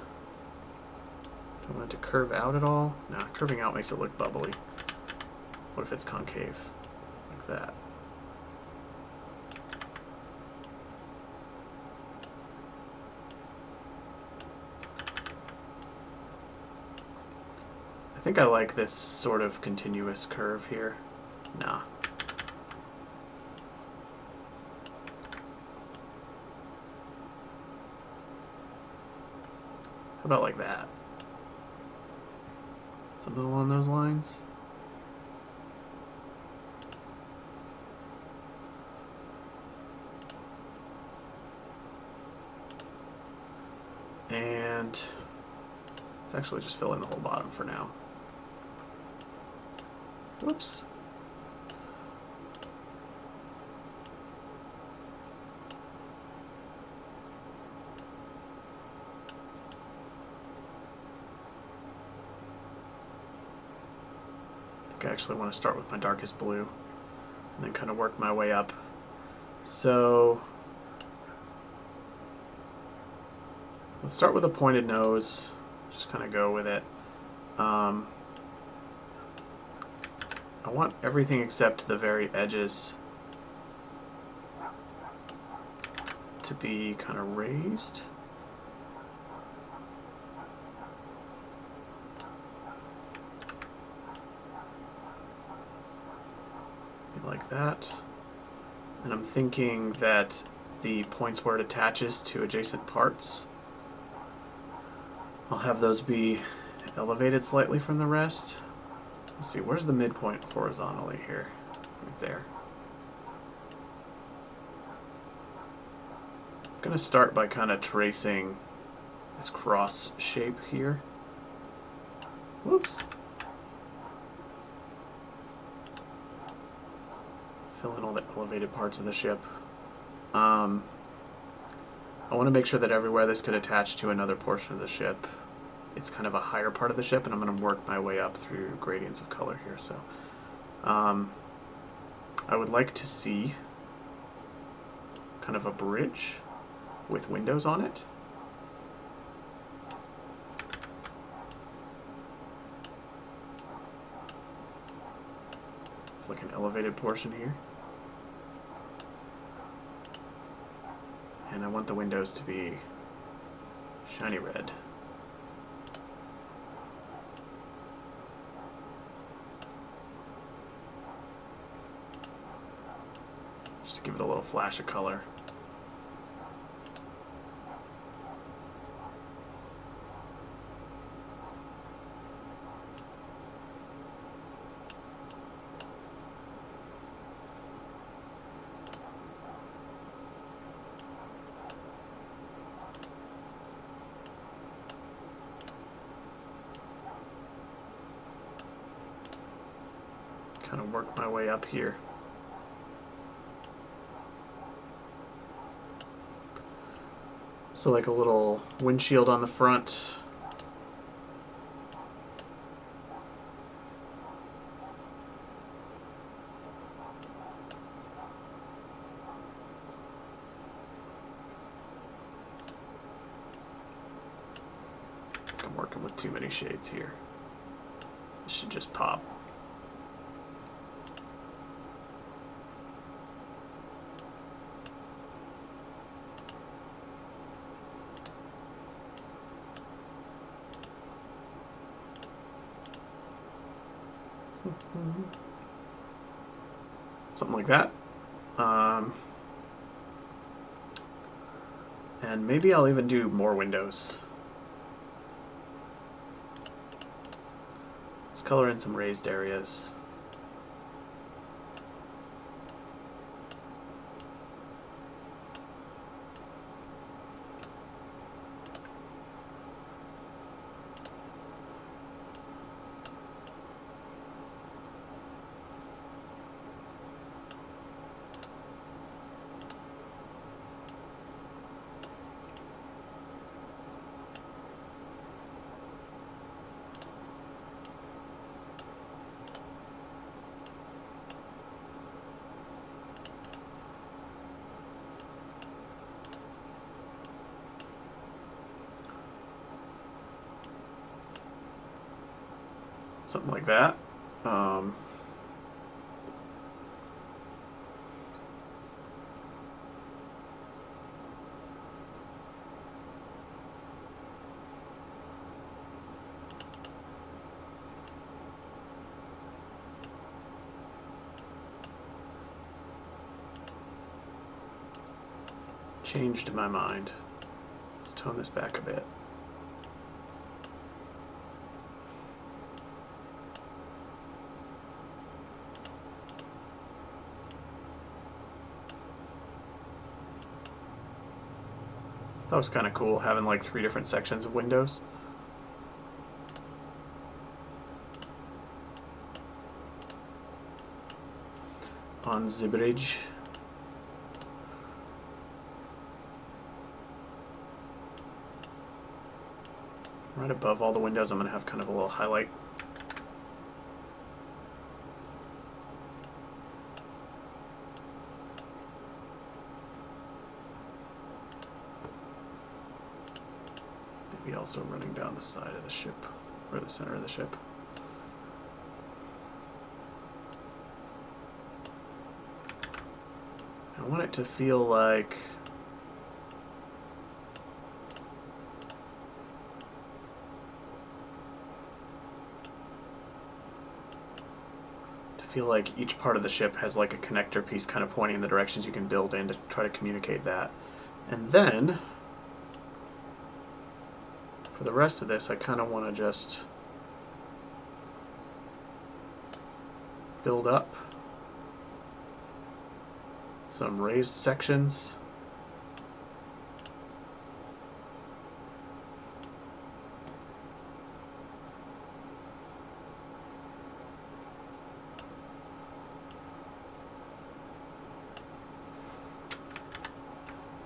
Don't want it to curve out at all. Nah, curving out makes it look bubbly. What if it's concave? Like that. I think I like this sort of continuous curve here. Nah. How about like that? Something along those lines. And let's actually just fill in the whole bottom for now. Whoops. I think I actually want to start with my darkest blue and then kind of work my way up. So let's start with a pointed nose, just kind of go with it. I want everything except the very edges to be kind of raised. like that. And I'm thinking that the points where it attaches to adjacent parts, I'll have those be elevated slightly from the rest. Let's see, where's the midpoint horizontally here? Right there. I'm going to start by kind of tracing this cross shape here. Whoops. Fill in all the elevated parts of the ship. I want to make sure that everywhere this could attach to another portion of the ship, it's kind of a higher part of the ship, and I'm going to work my way up through gradients of color here. So I would like to see kind of a bridge with windows on it. It's like an elevated portion here. And I want the windows to be shiny red. Just to give it a little flash of color. Kind of work my way up here. So like a little windshield on the front. I'm working with too many shades here. This should just pop. Something like that. And maybe I'll even do more windows. Let's color in some raised areas. Something like that. Changed my mind. Let's tone this back a bit. That was kind of cool, having like 3 different sections of windows. On the bridge. Right above all the windows, I'm going to have kind of a little highlight. Maybe also running down the side of the ship, or the center of the ship. I want it to feel like feel like each part of the ship has like a connector piece kind of pointing in the directions you can build in to try to communicate that. And then, for the rest of this, I kind of want to just build up some raised sections.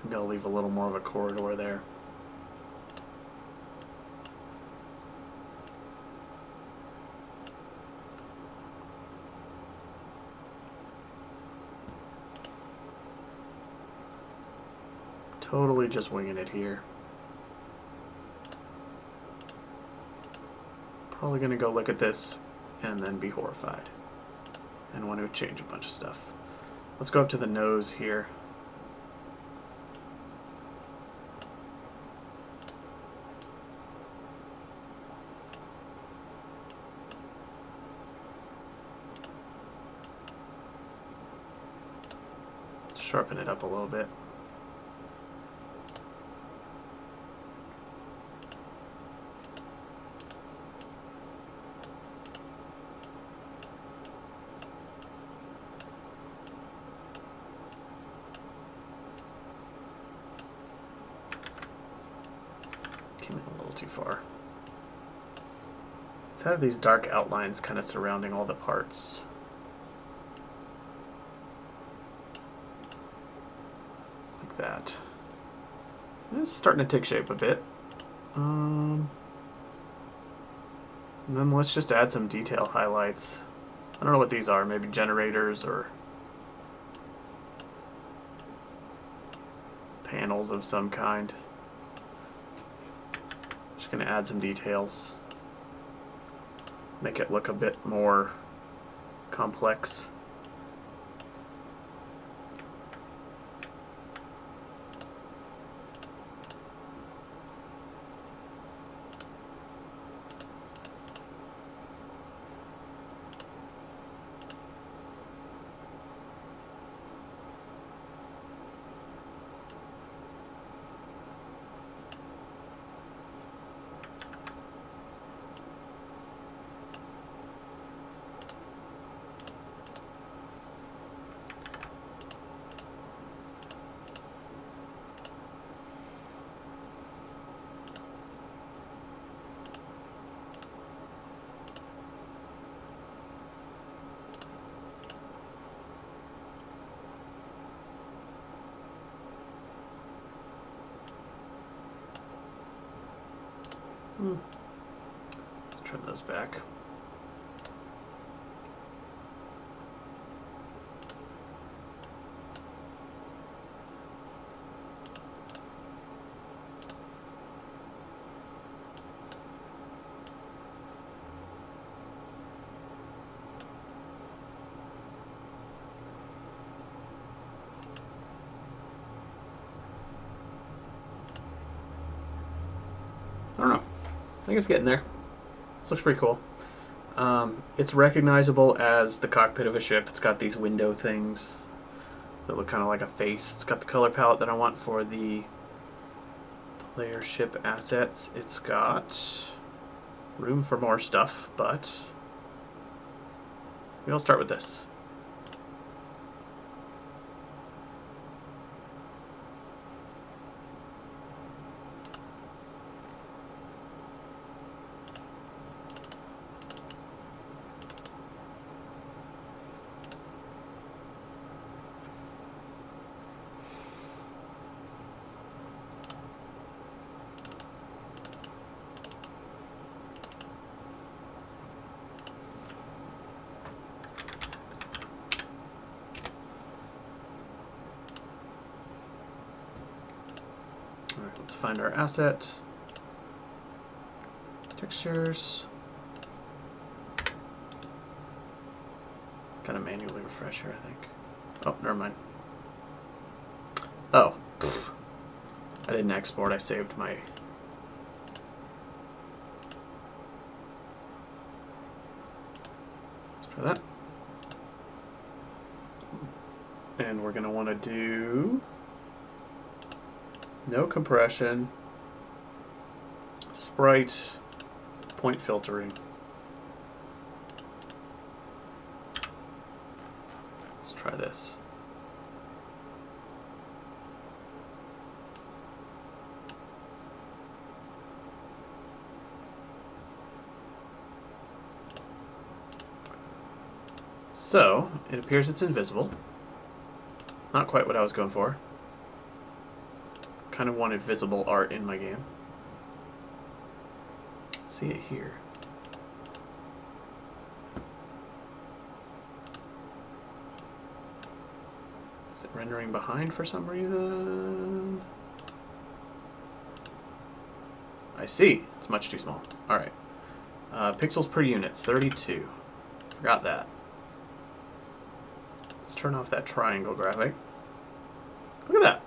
Maybe I'll leave a little more of a corridor there. Totally just winging it here. Probably gonna go look at this and then be horrified and want to change a bunch of stuff. Let's go up to the nose here. Sharpen it up a little bit. Came in a little too far. Let's have these dark outlines kind of surrounding all the parts. That. It's starting to take shape a bit. And then let's just add some detail highlights. I don't know what these are, maybe generators or panels of some kind. Just going to add some details. Make it look a bit more complex. Let's trim those back. I don't know. I think it's getting there. This looks pretty cool. It's recognizable as the cockpit of a ship. It's got these window things that look kind of like a face. It's got the color palette that I want for the player ship assets. It's got room for more stuff, but we'll start with this. Alright, let's find our asset. Textures. Gotta manually refresh here, I think. Oh, never mind. Oh. Pfft. I didn't export, I saved my... Let's try that. And we're going to want to do no compression, sprite, point filtering. Let's try this. So, it appears it's invisible. Not quite what I was going for. Kind of wanted visible art in my game. See it here. Is it rendering behind for some reason? I see. It's much too small. Alright. Pixels per unit, 32. Forgot that. Let's turn off that triangle graphic. Look at that.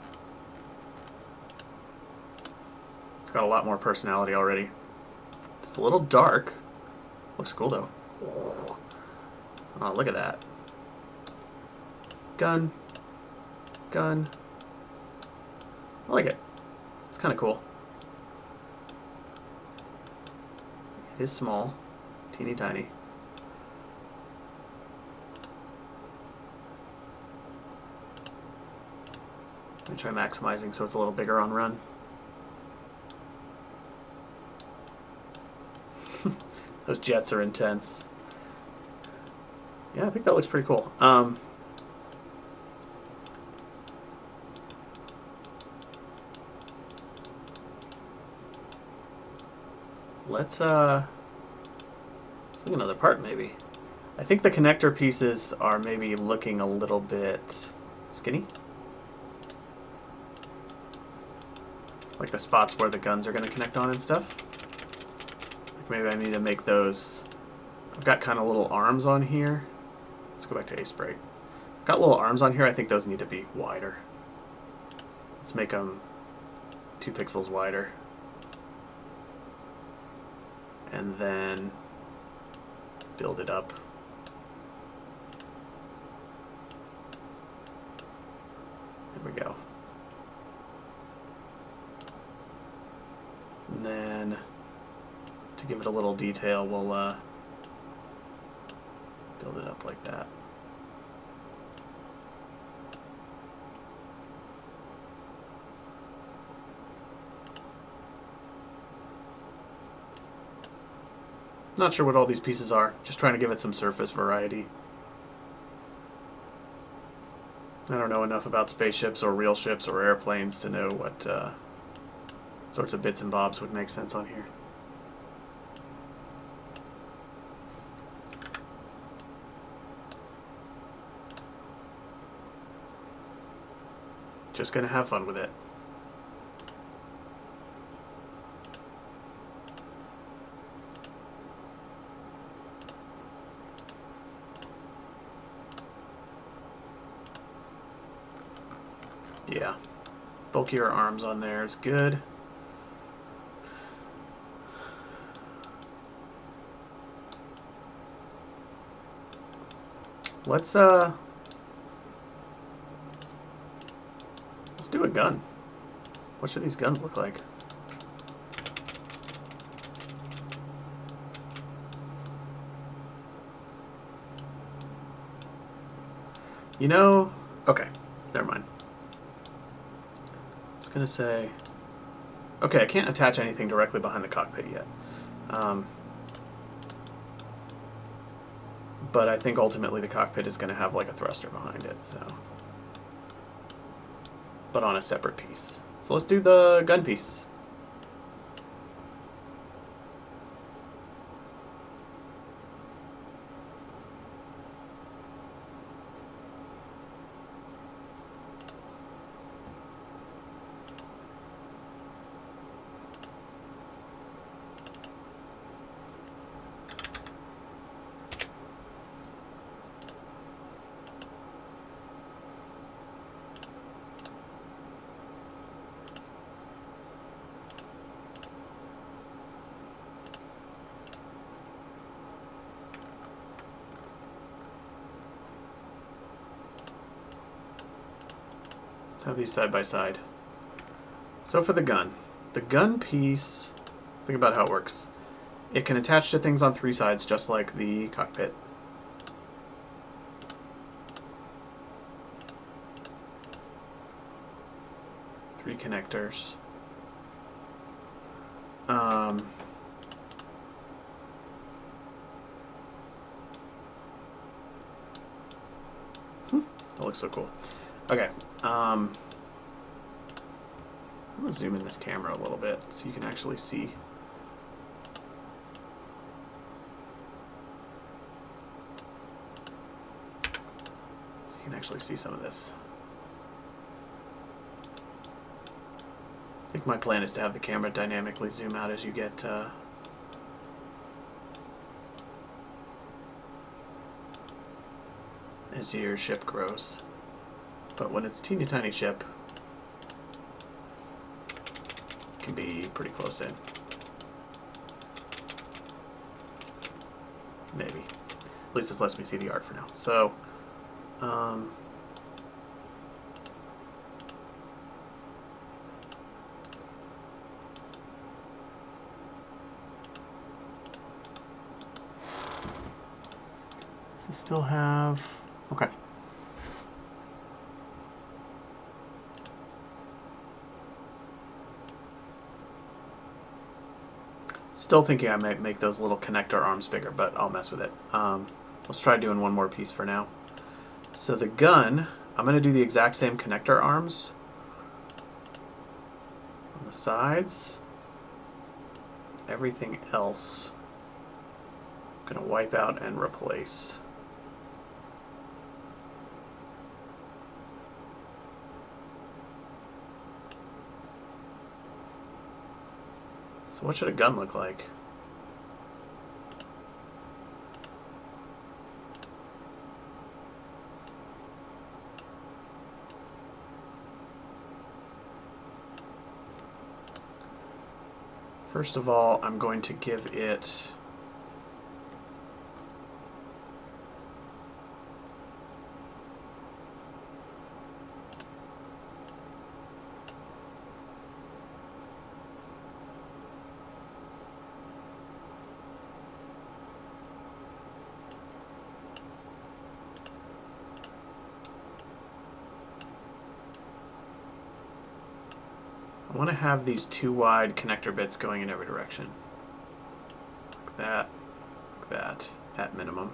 It's got a lot more personality already. It's a little dark. Looks cool though. Oh, look at that. Gun. Gun. I like it. It's kind of cool. It is small. Teeny tiny. Let me try maximizing so it's a little bigger on run. Those jets are intense. Yeah, I think that looks pretty cool. Let's make another part maybe. I think the connector pieces are maybe looking a little bit skinny. Like the spots where the guns are going to connect on and stuff. Like maybe I need to make those. I've got kind of little arms on here. Let's go back to Ace-Break. Got little arms on here. I think those need to be wider. Let's make them 2 pixels wider. And then build it up. There we go. And then, to give it a little detail, we'll build it up like that. Not sure what all these pieces are, just trying to give it some surface variety. I don't know enough about spaceships or real ships or airplanes to know what sorts of bits and bobs would make sense on here. Just gonna have fun with it. Yeah, bulkier arms on there is good. Let's do a gun. What should these guns look like? You know, okay, never mind. I was gonna say, okay, I can't attach anything directly behind the cockpit yet. But I think ultimately the cockpit is going to have like a thruster behind it, so. But on a separate piece. So let's do the gun piece. have these side by side. So for the gun piece, let's think about how it works. It can attach to things on 3 sides, just like the cockpit. Three connectors. That looks so cool. Okay. I'm gonna zoom in this camera a little bit so you can actually see. So you can actually see some of this. I think my plan is to have the camera dynamically zoom out as you get as your ship grows. But when it's a teeny tiny ship, it can be pretty close in. Maybe. At least this lets me see the art for now. So, does he still have... Okay. Still thinking I might make those little connector arms bigger, but I'll mess with it. Let's try doing one more piece for now. So the gun, I'm going to do the exact same connector arms on the sides. Everything else, I'm going to wipe out and replace. So what should a gun look like? First of all, I'm going to give it I want to have these 2 wide connector bits going in every direction. Like that, at minimum.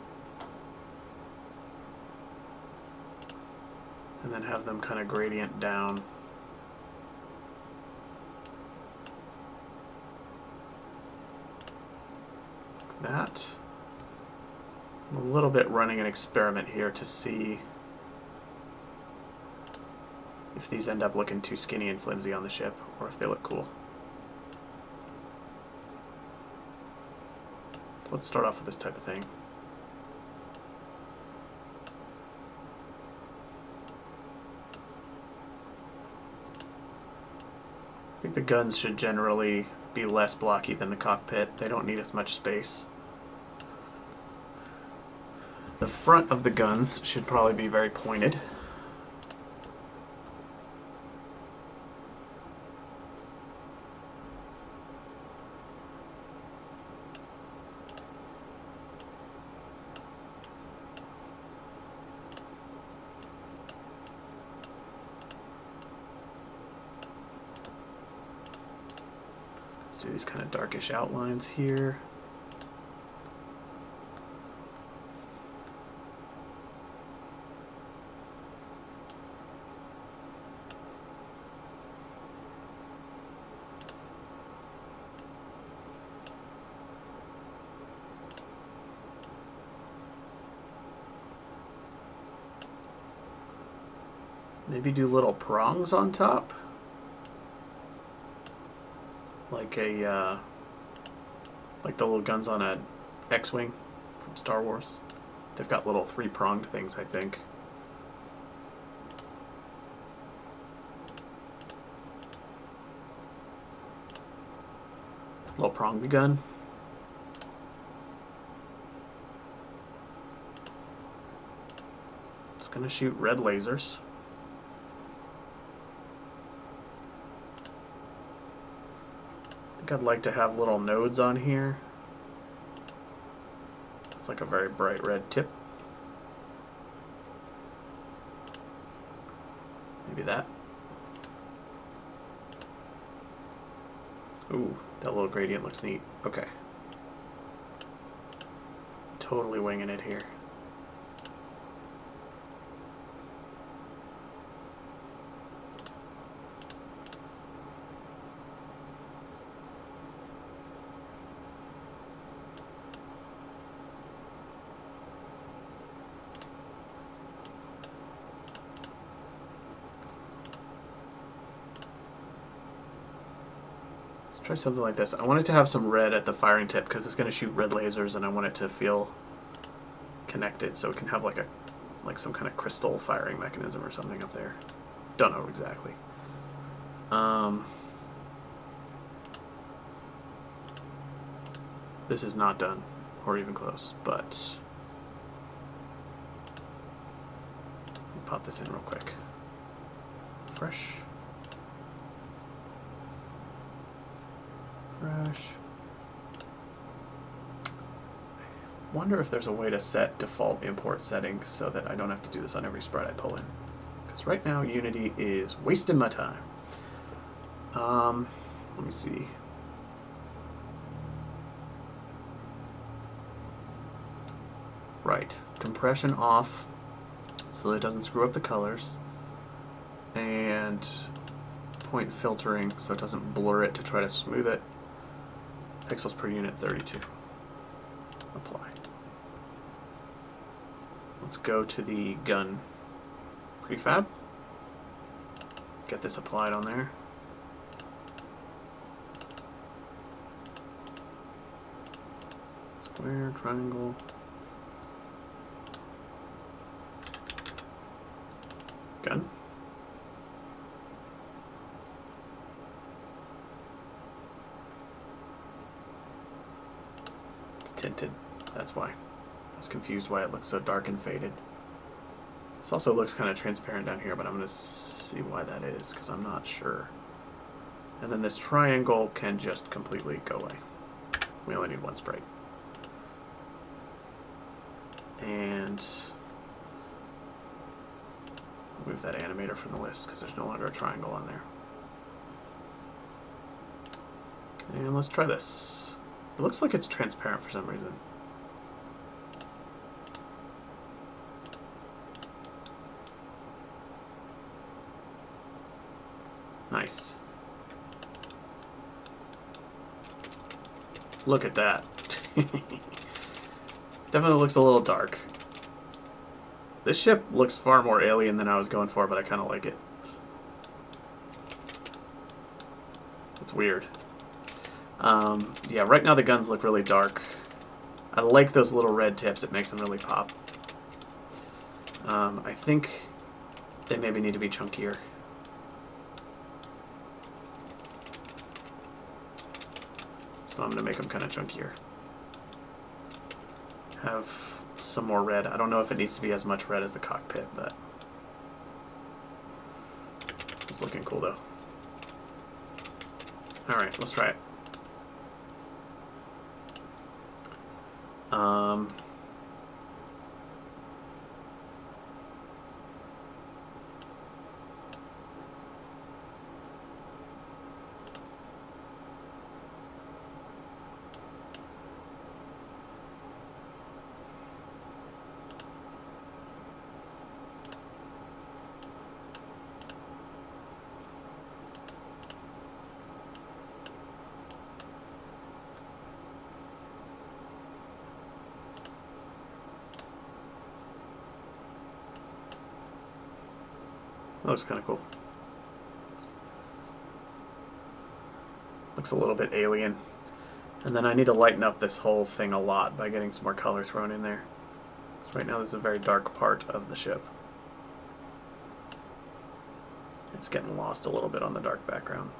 And then have them kind of gradient down. Like that. I'm a little bit running an experiment here to see if these end up looking too skinny and flimsy on the ship, or if they look cool. So let's start off with this type of thing. I think the guns should generally be less blocky than the cockpit. They don't need as much space. The front of the guns should probably be very pointed. Let's do these kind of darkish outlines here. Maybe do little prongs on top. Like a, like the little guns on a X-Wing from Star Wars. They've got little 3-pronged things, I think. Little pronged gun. It's gonna shoot red lasers. think I'd like to have little nodes on here. It's like a very bright red tip. Maybe that. Ooh, that little gradient looks neat. Okay. Totally winging it here. Try something like this. I want it to have some red at the firing tip because it's going to shoot red lasers, and I want it to feel connected, so it can have like some kind of crystal firing mechanism or something up there. Don't know exactly. This is not done, or even close, but let me pop this in real quick. Fresh. Wonder if there's a way to set default import settings so that I don't have to do this on every sprite I pull in. Because right now Unity is wasting my time. Let me see. Right, compression off so that it doesn't screw up the colors, and point filtering so it doesn't blur it to try to smooth it. Pixels per unit 32. Apply. Let's go to the gun prefab. Get this applied on there. Square, triangle. Gun. It's tinted, that's why. I was confused why it looks so dark and faded. This also looks kind of transparent down here, but I'm going to see why that is, because I'm not sure. And then this triangle can just completely go away. We only need one sprite. And move that animator from the list, because there's no longer a triangle on there. And let's try this. It looks like it's transparent for some reason. Nice. Look at that. Definitely looks a little dark. This ship looks far more alien than I was going for, but I kind of like it. It's weird. Yeah, right now the guns look really dark. I like those little red tips. It makes them really pop. I think they maybe need to be chunkier. So I'm going to make them kind of chunkier. Have some more red. I don't know if it needs to be as much red as the cockpit, but it's looking cool though. Alright, let's try it. That looks kind of cool. Looks a little bit alien. And then I need to lighten up this whole thing a lot by getting some more color thrown in there. So right now this is a very dark part of the ship. It's getting lost a little bit on the dark background.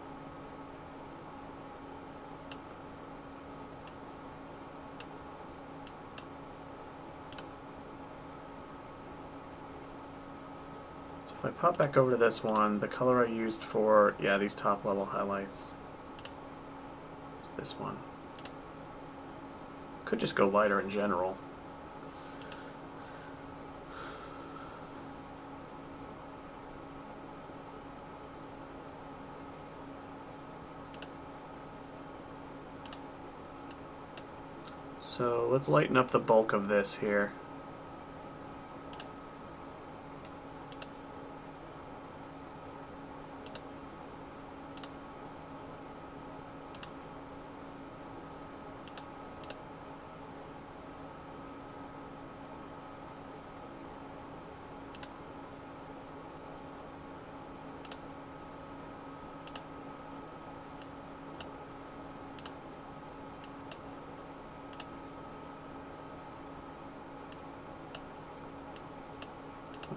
So if I pop back over to this one, the color I used for, yeah, these top level highlights, It's this one. Could just go lighter in general. So let's lighten up the bulk of this here.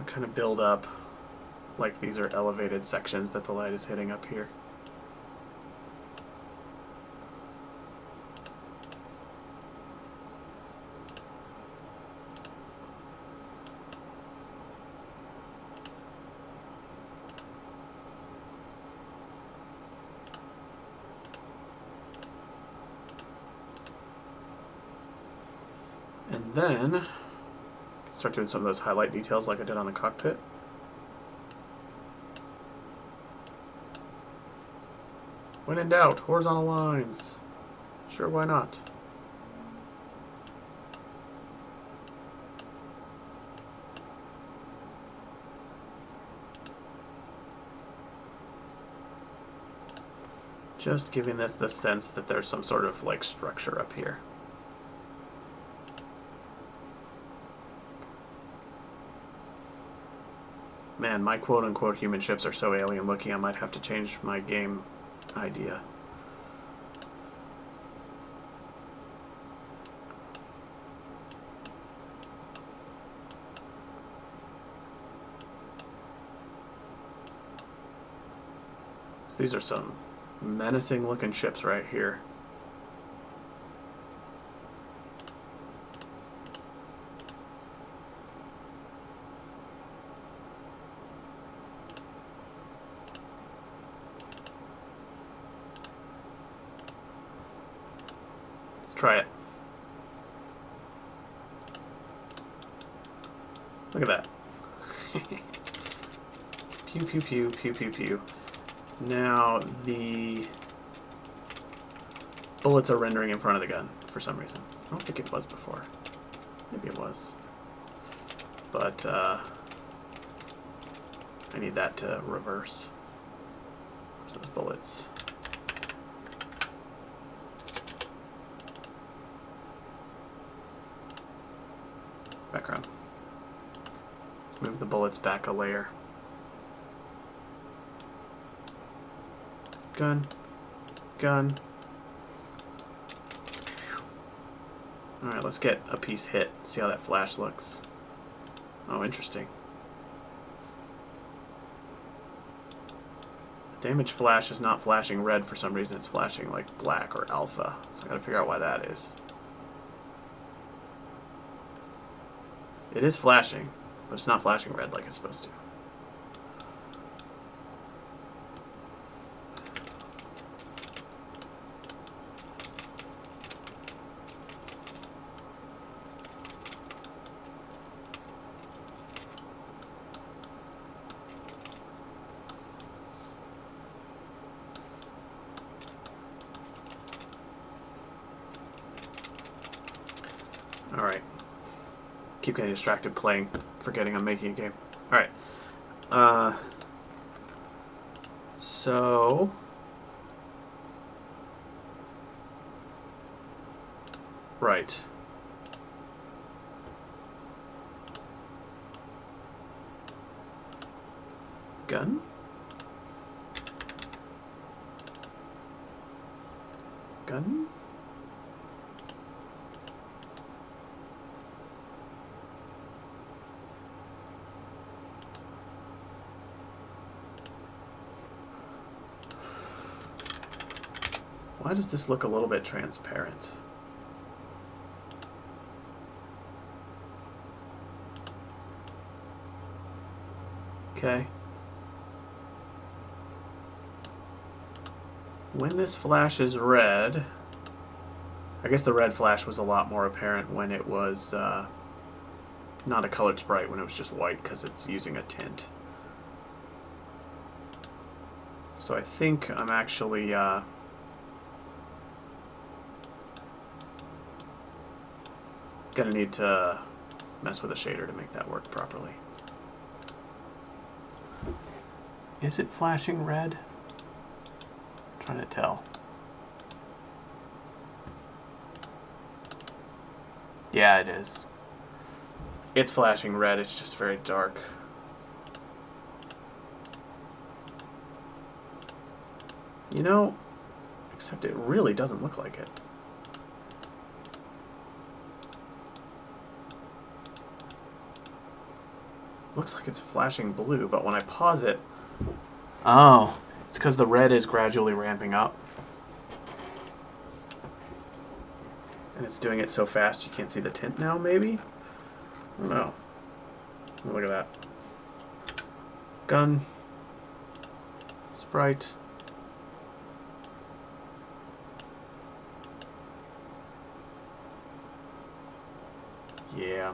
Kind of build up like these are elevated sections that the light is hitting up here. And then start doing some of those highlight details like I did on the cockpit. When in doubt, horizontal lines. Sure, why not? Just giving this the sense that there's some sort of like structure up here. Man, my quote-unquote human ships are so alien-looking I might have to change my game idea. So these are some menacing-looking ships right here. Try it. Look at that. Pew, pew, pew, pew, pew, pew. Now the bullets are rendering in front of the gun for some reason. I don't think it was before. Maybe it was. But I need that to reverse. Where's those bullets? Background. Let's move the bullets back a layer. Gun. Gun. Alright, let's get a piece hit. See how that flash looks. Oh, interesting. Damage flash is not flashing red for some reason. It's flashing like black or alpha. So I gotta figure out why that is. It is flashing, but it's not flashing red like it's supposed to. Alright. Keep getting distracted playing, forgetting I'm making a game. Alright. So... Right. Gun? Gun? Why does this look a little bit transparent? Okay. When this flashes red, I guess the red flash was a lot more apparent when it was not a colored sprite, when it was just white, because it's using a tint. So I think I'm actually gonna need to mess with a shader to make that work properly. Is it flashing red? I'm trying to tell. Yeah, it is. It's flashing red, it's just very dark. You know, except it really doesn't look like it. Looks like it's flashing blue, but when I pause it... Oh, it's because the red is gradually ramping up. And it's doing it so fast you can't see the tint now, maybe? I don't know. Look at that. Gun. Sprite. Yeah.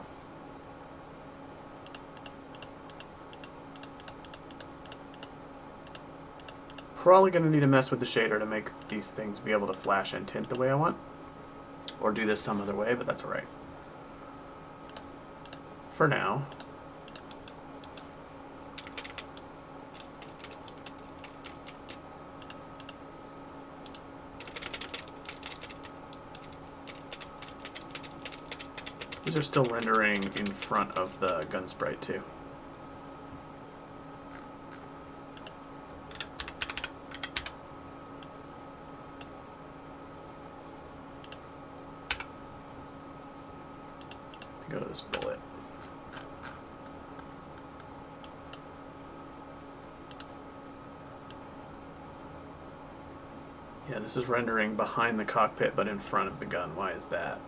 Probably going to need to mess with the shader to make these things be able to flash and tint the way I want. Or do this some other way, but that's alright. For now. These are still rendering in front of the gun sprite too. Go to this bullet. Yeah, this is rendering behind the cockpit but in front of the gun. Why is that?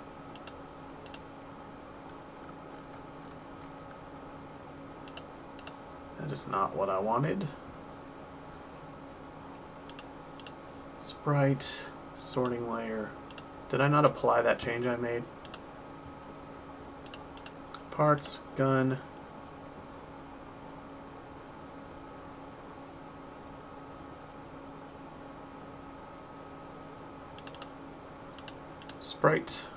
That is not what I wanted. Sprite, sorting layer. Did I not apply that change I made? Parts, gun. Sprite.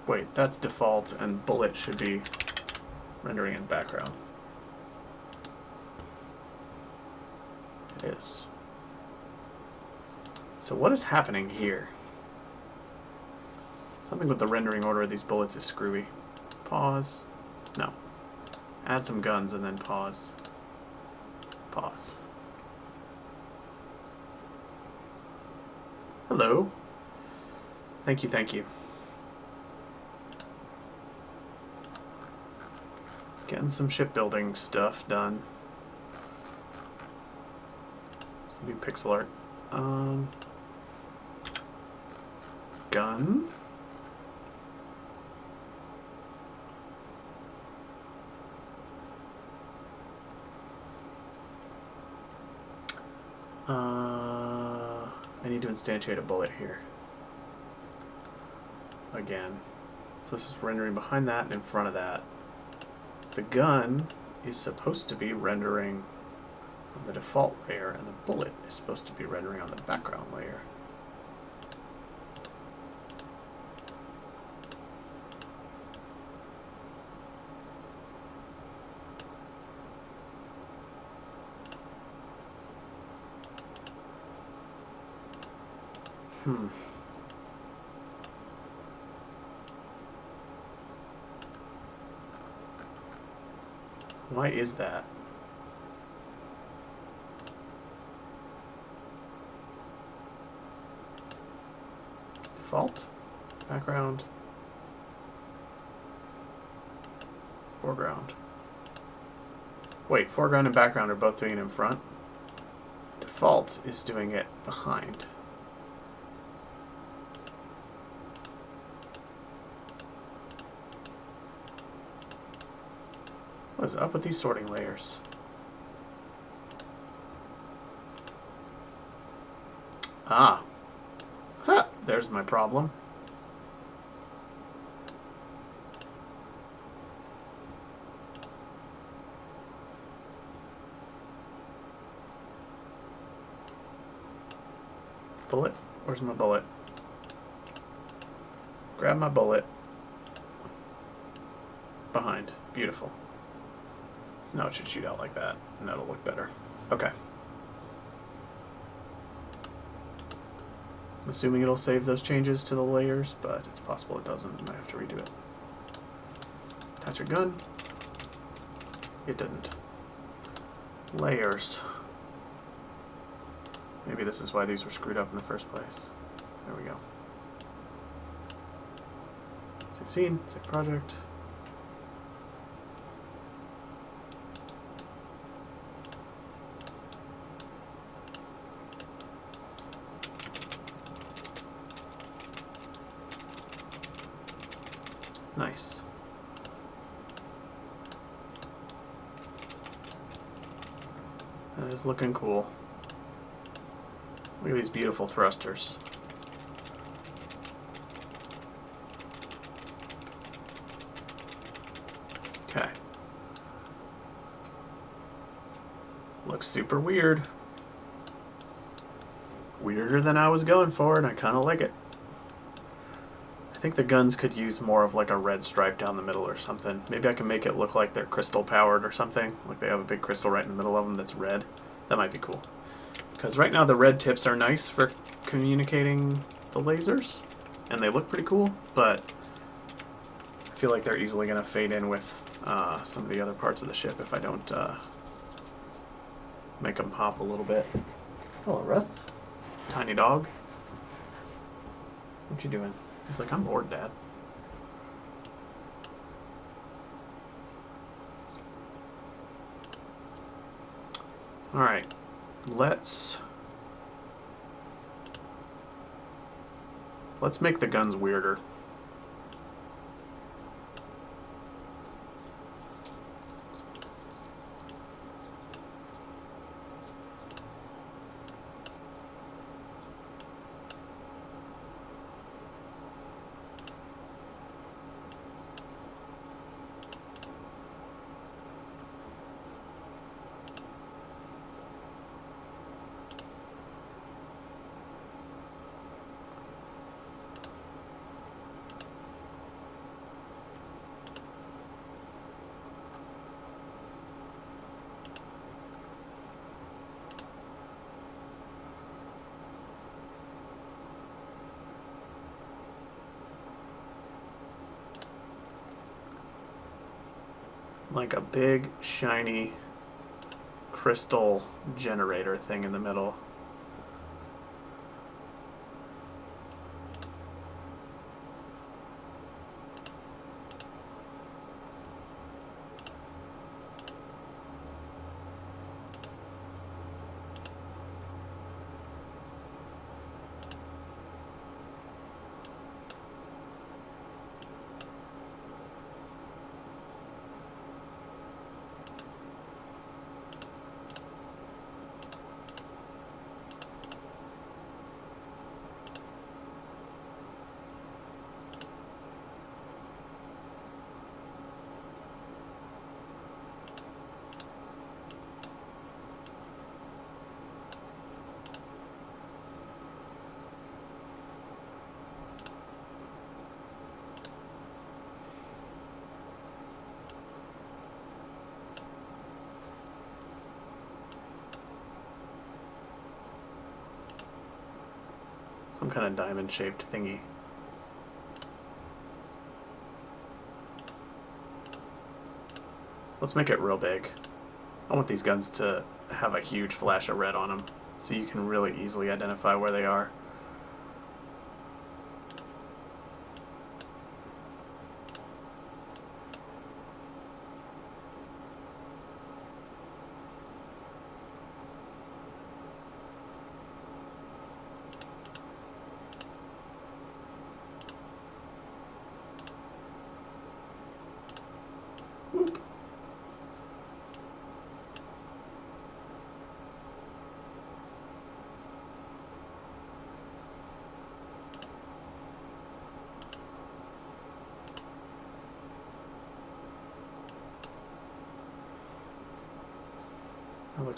Wait, that's default, and bullet should be rendering in background. It is. So what is happening here? Something with the rendering order of these bullets is screwy. Pause. No. Add some guns and then pause. Pause. Hello. Thank you, thank you. Getting some shipbuilding stuff done. Some new pixel art. Gun. I need to instantiate a bullet here. Again. So this is rendering behind that and in front of that. The gun is supposed to be rendering on the default layer, and the bullet is supposed to be rendering on the background layer. Why is that? Default, background, foreground. Wait, foreground and background are both doing it in front? default is doing it behind. What is up with these sorting layers? Ah. Ha! There's my problem. Bullet? Where's my bullet? Grab my bullet. Behind. Beautiful. So now it should shoot out like that, and that'll look better. Okay. I'm assuming it'll save those changes to the layers, but it's possible it doesn't. I might have to redo it. Attach a gun. It didn't. Layers. Maybe this is why these were screwed up in the first place. There we go. Save scene, save project. Nice. That is looking cool. Look at these beautiful thrusters. Okay. Looks super weird. Weirder than I was going for, and I kind of like it. I think the guns could use more of like a red stripe down the middle or something. Maybe I can make it look like they're crystal powered or something. Like they have a big crystal right in the middle of them that's red. That might be cool. Because right now the red tips are nice for communicating the lasers. And they look pretty cool, but I feel like they're easily going to fade in with some of the other parts of the ship if I don't make them pop a little bit. Hello, Russ. Tiny dog. What you doing? He's like, I'm bored, Dad. Alright, let's make the guns weirder. Like a big, shiny crystal generator thing in the middle. Some kind of diamond-shaped thingy. Let's make it real big. I want these guns to have a huge flash of red on them, so you can really easily identify where they are.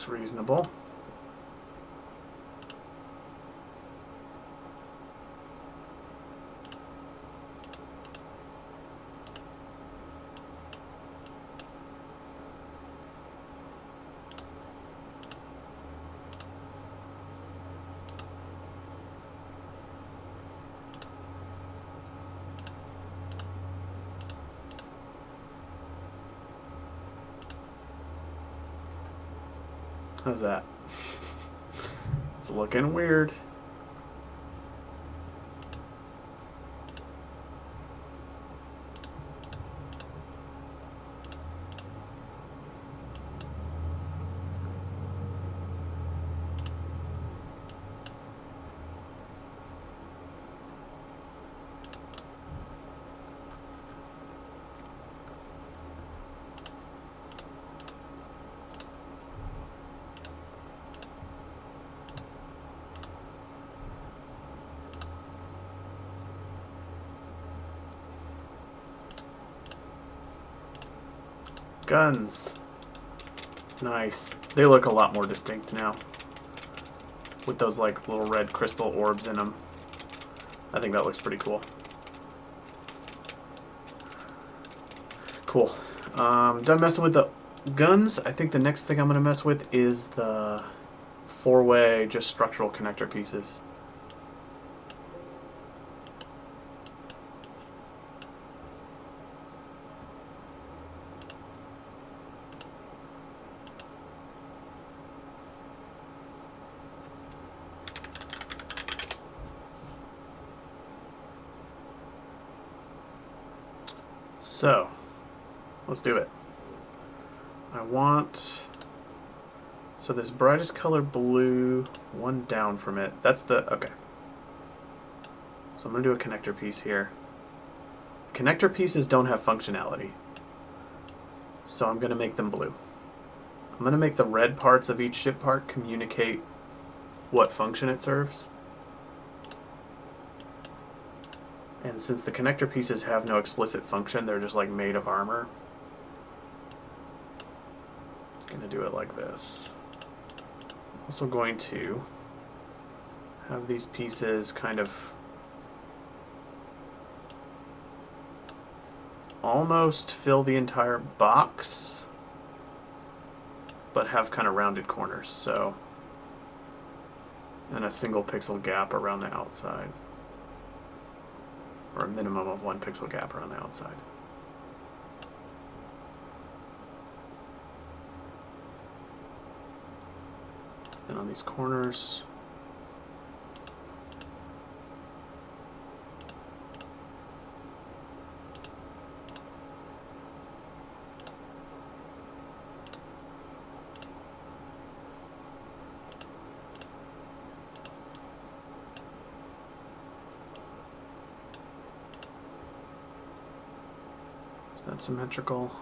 looks reasonable. How's that? It's looking weird. Guns. Nice. They look a lot more distinct now. With those like little red crystal orbs in them. I think that looks pretty cool. Cool. Done messing with the guns. I think the next thing I'm going to mess with is the four-way just structural connector pieces. So, let's do it. I want, so this brightest color blue, one down from it. That's the, okay. So I'm going to do a connector piece here. Connector pieces don't have functionality. So I'm going to make them blue. I'm going to make the red parts of each ship part communicate what function it serves. And since the connector pieces have no explicit function, they're just like made of armor. I'm going to do it like this. I'm also going to have these pieces kind of almost fill the entire box, but have kind of rounded corners, so, and a single pixel gap around the outside. Or a minimum of 1 pixel gap around the outside. And on these corners, that's symmetrical.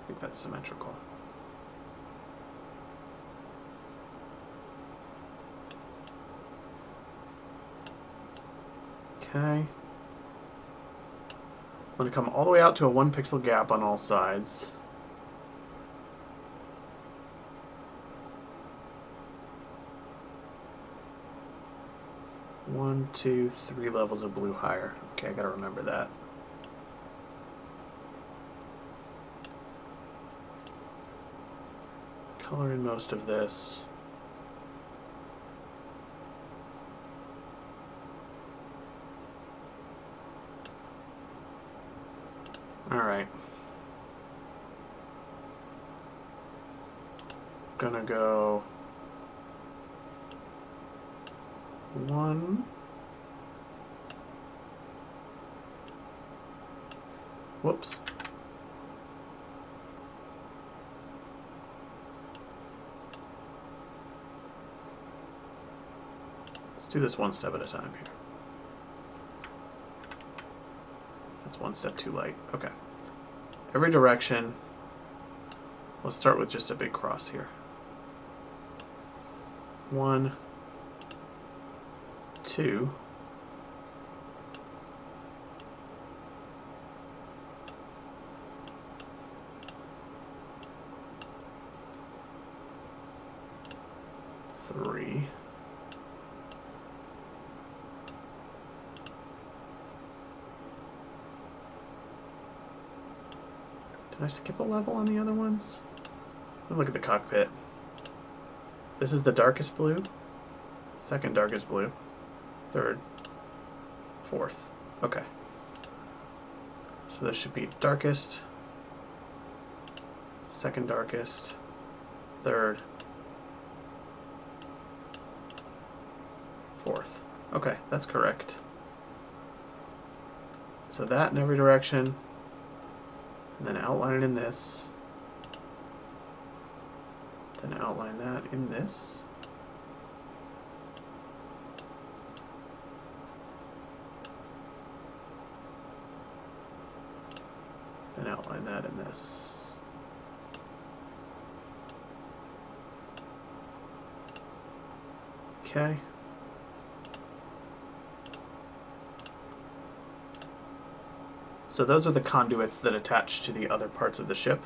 I think that's symmetrical. Okay. I'm going to come all the way out to a 1 pixel gap on all sides. One, two, 3 levels of blue higher. Okay, I gotta remember that. Color in most of this. Alright. Gonna go 1. Whoops. Let's do this one step at a time here. That's one step too light. Okay. Every direction. Let's start with just a big cross here. 1, 2. Did I skip a level on the other ones? Let me look at the cockpit. This is the darkest blue, second darkest blue, third, fourth. Okay. So this should be darkest, second darkest, third, fourth. Okay, that's correct. So that in every direction, and then outline it in this, then outline that in this. Then outline that in this. Okay. So those are the conduits that attach to the other parts of the ship.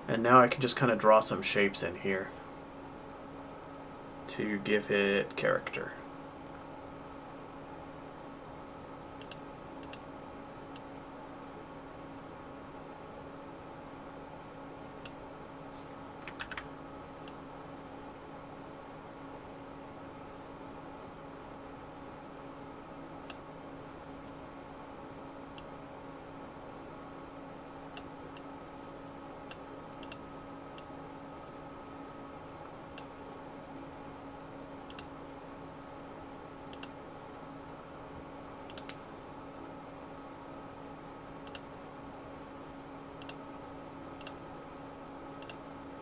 And now I can just kind of draw some shapes in here to give it character.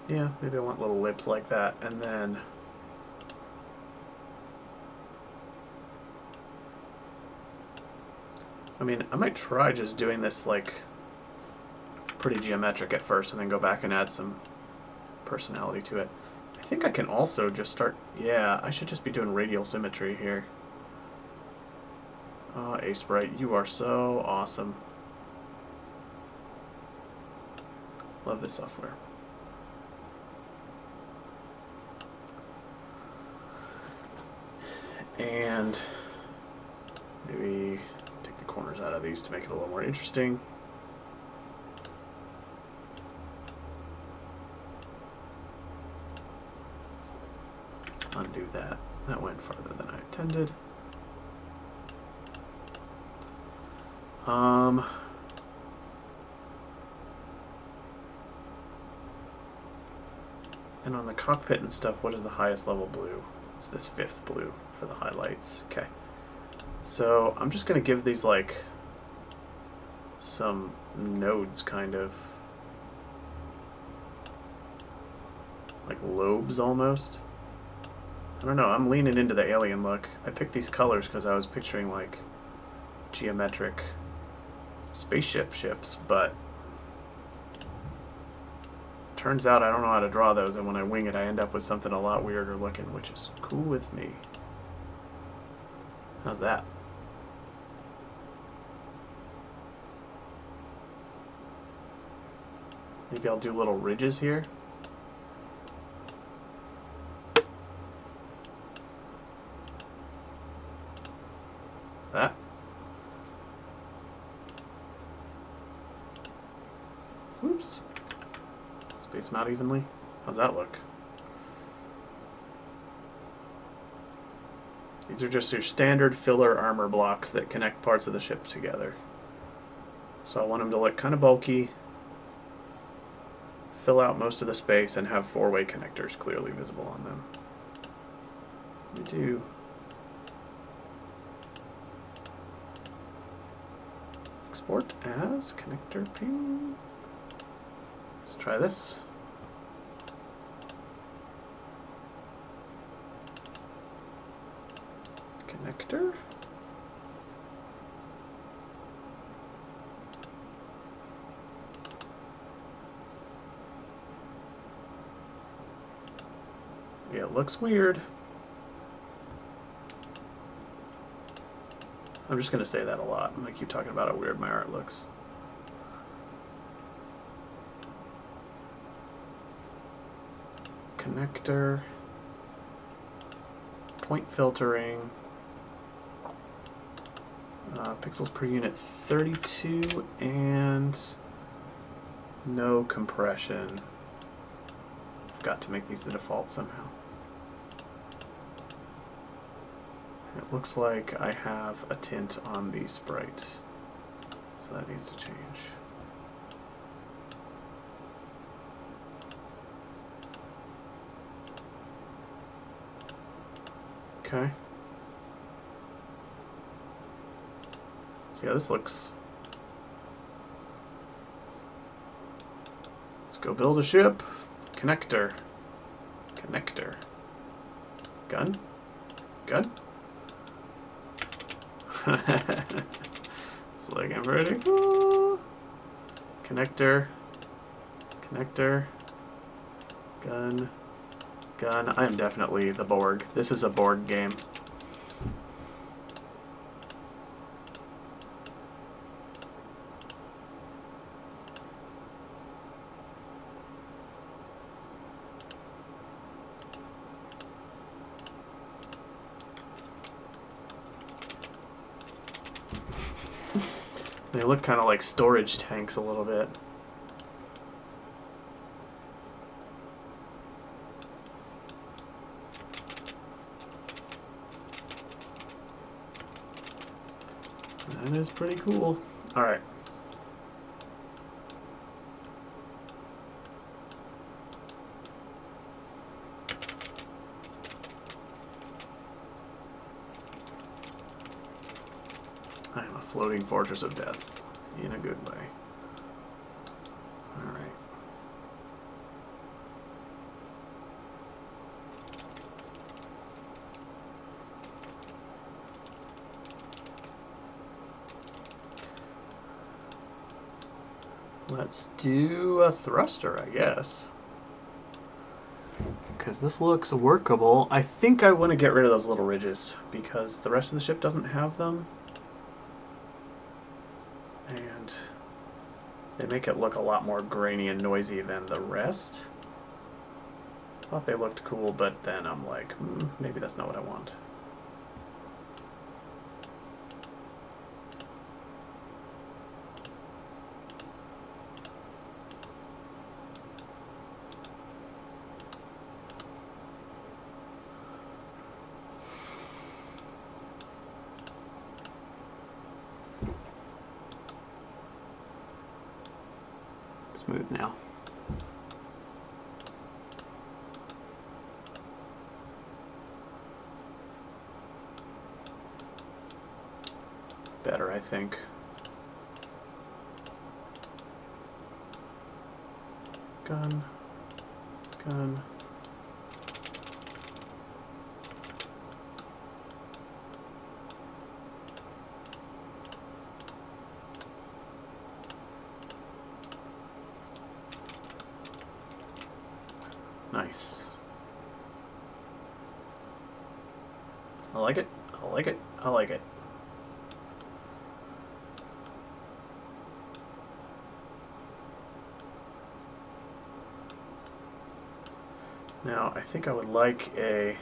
Yeah, maybe I want little lips like that, and then I mean, I might try just doing this like pretty geometric at first and then go back and add some personality to it. I think I can also just start, yeah, I should just be doing radial symmetry here. Oh, Aseprite, you are so awesome. Love this software. And maybe take the corners out of these to make it a little more interesting. Undo that. That went farther than I intended. And on the cockpit and stuff, what is the highest level blue? It's this 5th blue for the highlights. Okay. So I'm just going to give these like some nodes, kind of like lobes almost. I don't know, I'm leaning into the alien look. I picked these colors because I was picturing like geometric spaceship ships, but turns out I don't know how to draw those, and when I wing it I end up with something a lot weirder looking, which is cool with me. How's that? Maybe I'll do little ridges here. That. Oops. Space them out evenly. How's that look? These are just your standard filler armor blocks that connect parts of the ship together. So I want them to look kind of bulky, fill out most of the space, and have 4-way connectors clearly visible on them. Let me do export as connector ping. Let's try this. Connector. Yeah, it looks weird. I'm just going to say that a lot. I'm going to keep talking about how weird my art looks. Connector. Point filtering. Pixels per unit 32 and no compression. I've got to make these the default somehow. It looks like I have a tint on the sprite, so that needs to change. Okay. So yeah, this looks... Let's go build a ship. Connector. Connector. Gun? Gun? It's looking pretty cool. Connector. Connector. Gun. Gun. I am definitely the Borg. This is a Borg game. They look kind of like storage tanks a little bit. That is pretty cool. All right. I am a floating fortress of death in a good way. All right. Let's do a thruster, I guess. Because this looks workable. I think I want to get rid of those little ridges because the rest of the ship doesn't have them. And they make it look a lot more grainy and noisy than the rest. Thought they looked cool, but then I'm like, maybe that's not what I want. Smooth now. Better, I think. Gun. Gun. Nice. I like it. I like it. I like it. Now, I think I would like a...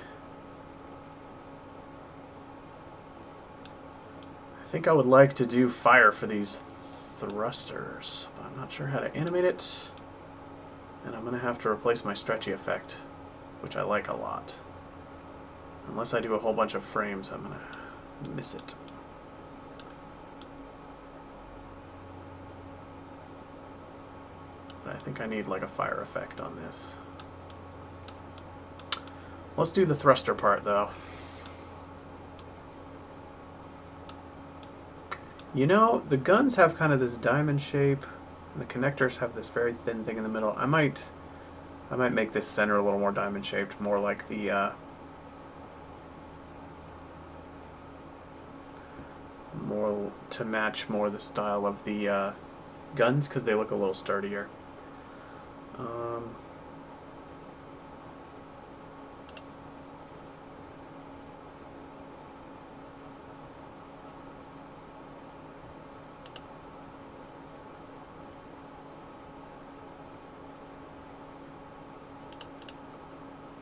I think I would like to do fire for these thrusters, but I'm not sure how to animate it. And I'm going to have to replace my stretchy effect, which I like a lot. Unless I do a whole bunch of frames, I'm going to miss it. But I think I need like a fire effect on this. Let's do the thruster part, though. You know, the guns have kind of this diamond shape, and the connectors have this very thin thing in the middle. I might make this center a little more diamond shaped, more like the more to match more the style of the guns, because they look a little sturdier.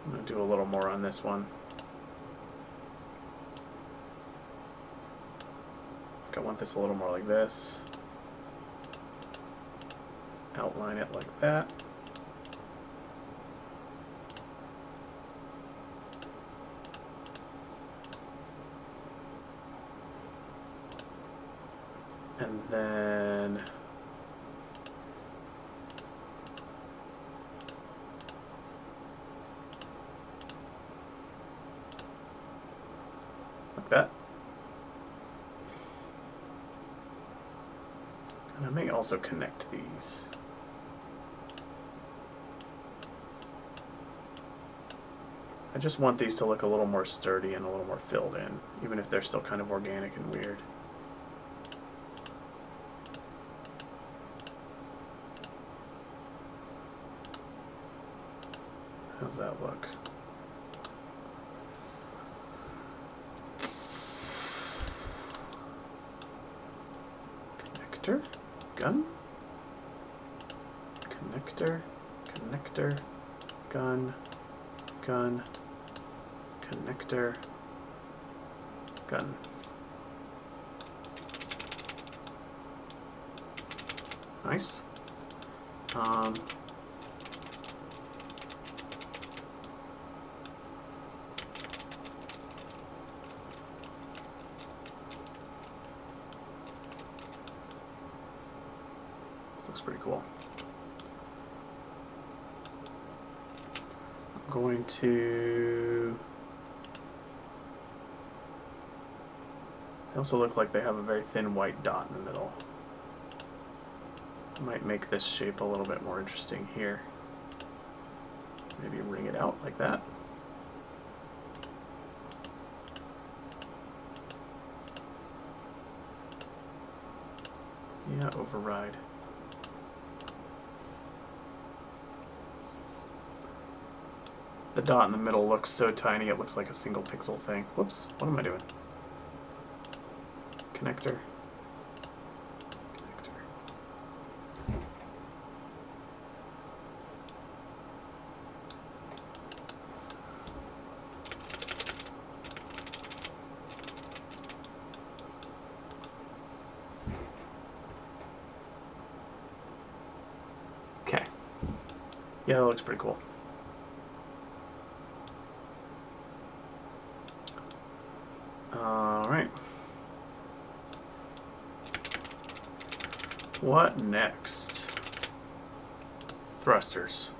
I'm going to do a little more on this one. I want this a little more like this. Outline it like that. And then like that. And I may also connect these. I just want these to look a little more sturdy and a little more filled in, even if they're still kind of organic and weird. How's that look? Connector, gun, connector, connector, gun, gun, connector, gun. Nice. This looks pretty cool. I'm going to... They also look like they have a very thin white dot in the middle. I might make this shape a little bit more interesting here. Maybe ring it out like that. Yeah, override. The dot in the middle looks so tiny it looks like a single pixel thing. Whoops, what am I doing? Connector. Connector. Okay. Yeah, that looks pretty cool. Alright. What next? Thrusters.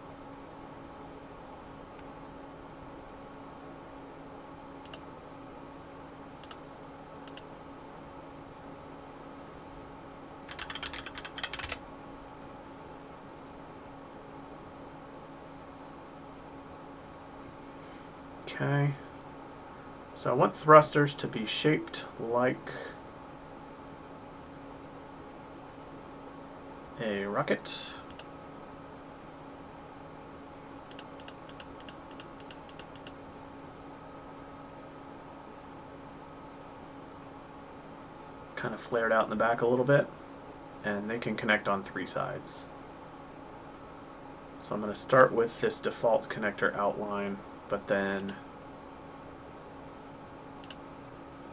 Okay. So I want thrusters to be shaped like a rocket. Kind of flared out in the back a little bit, and they can connect on 3 sides. So I'm going to start with this default connector outline, but then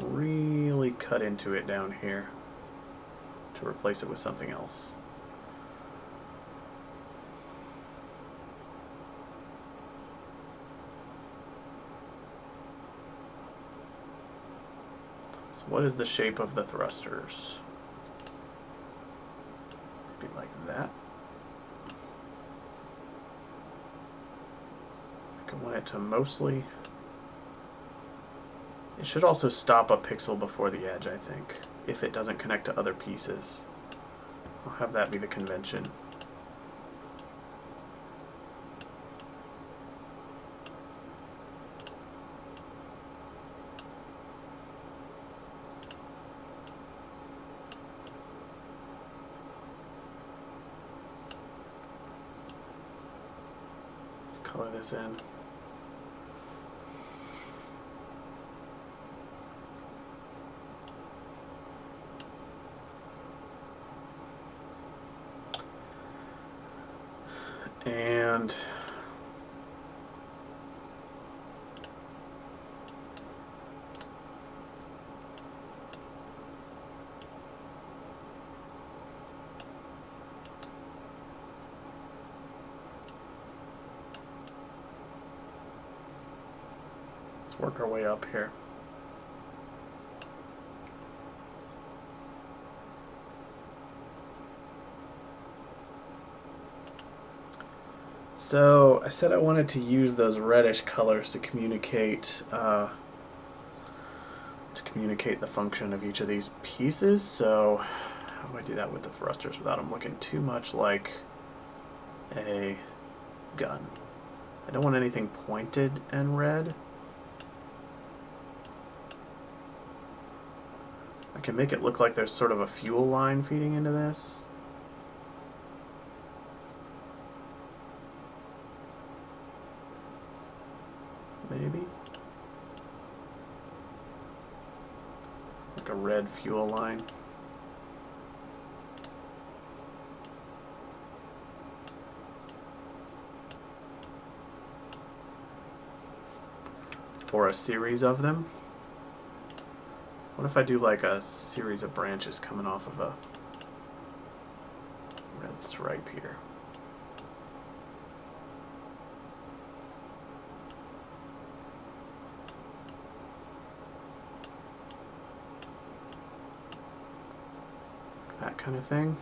really cut into it down here to replace it with something else. So what is the shape of the thrusters? Be like that. I think I want it to mostly... It should also stop a pixel before the edge, I think, if it doesn't connect to other pieces. I'll have that be the convention. Let's color this in. And Let's work our way up here. So I said I wanted to use those reddish colors to communicate the function of each of these pieces. So how do I do that with the thrusters without them looking too much like a gun? I don't want anything pointed and red. I can make it look like there's sort of a fuel line feeding into this. Maybe. Like a red fuel line. Or a series of them. What if I do like a series of branches coming off of a red stripe here? That kind of thing.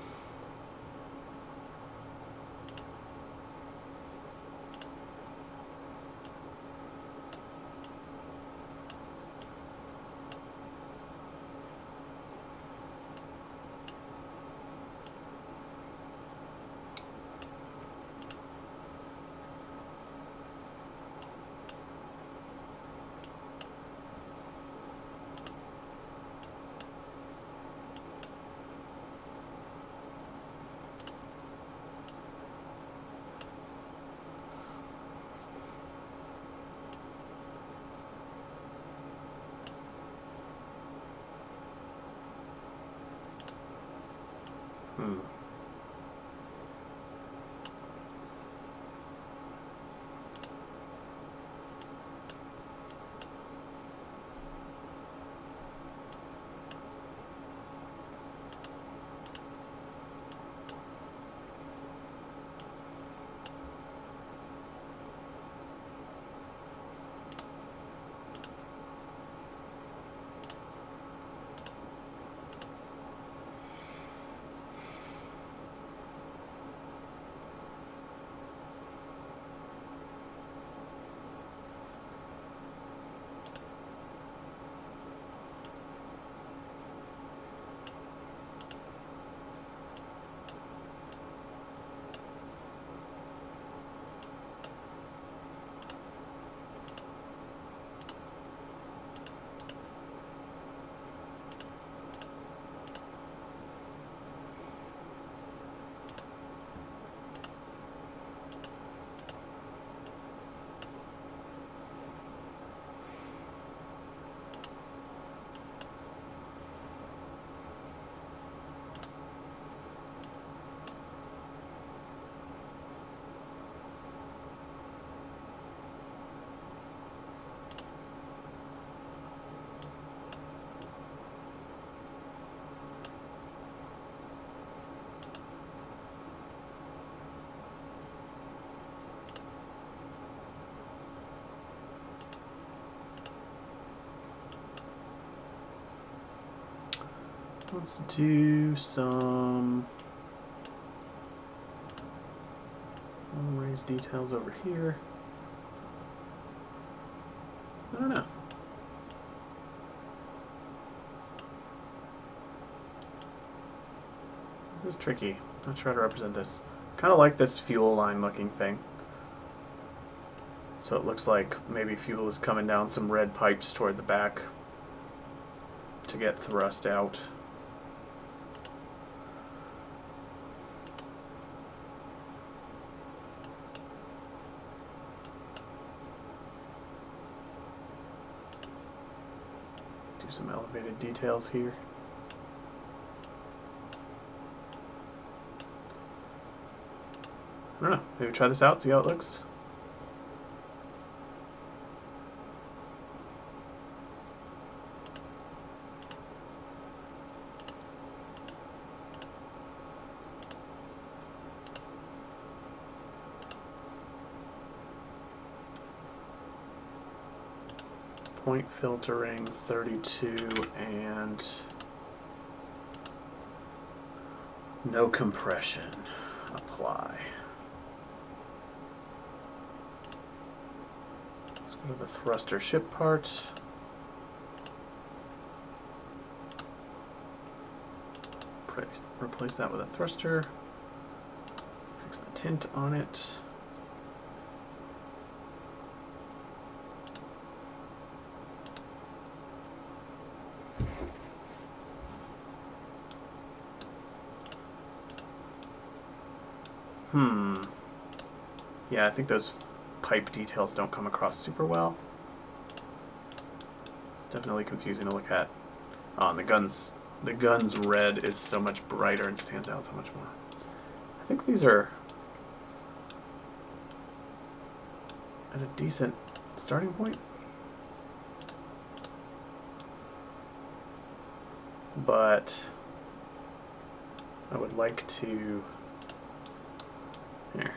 Let's do some raise details over here. I don't know. This is tricky. Not sure how to represent this. Kind of like this fuel line looking thing. So it looks like maybe fuel is coming down some red pipes toward the back to get thrust out. Do some elevated details here. I don't know. Maybe try this out, see how it looks. point filtering 32 and no compression. Apply. Let's go to the thruster ship part. Replace that with a thruster. Fix the tint on it. Yeah, I think those pipe details don't come across super well. It's definitely confusing to look at. Oh, and the gun's red is so much brighter and stands out so much more. I think these are at a decent starting point. But I would like to... Here.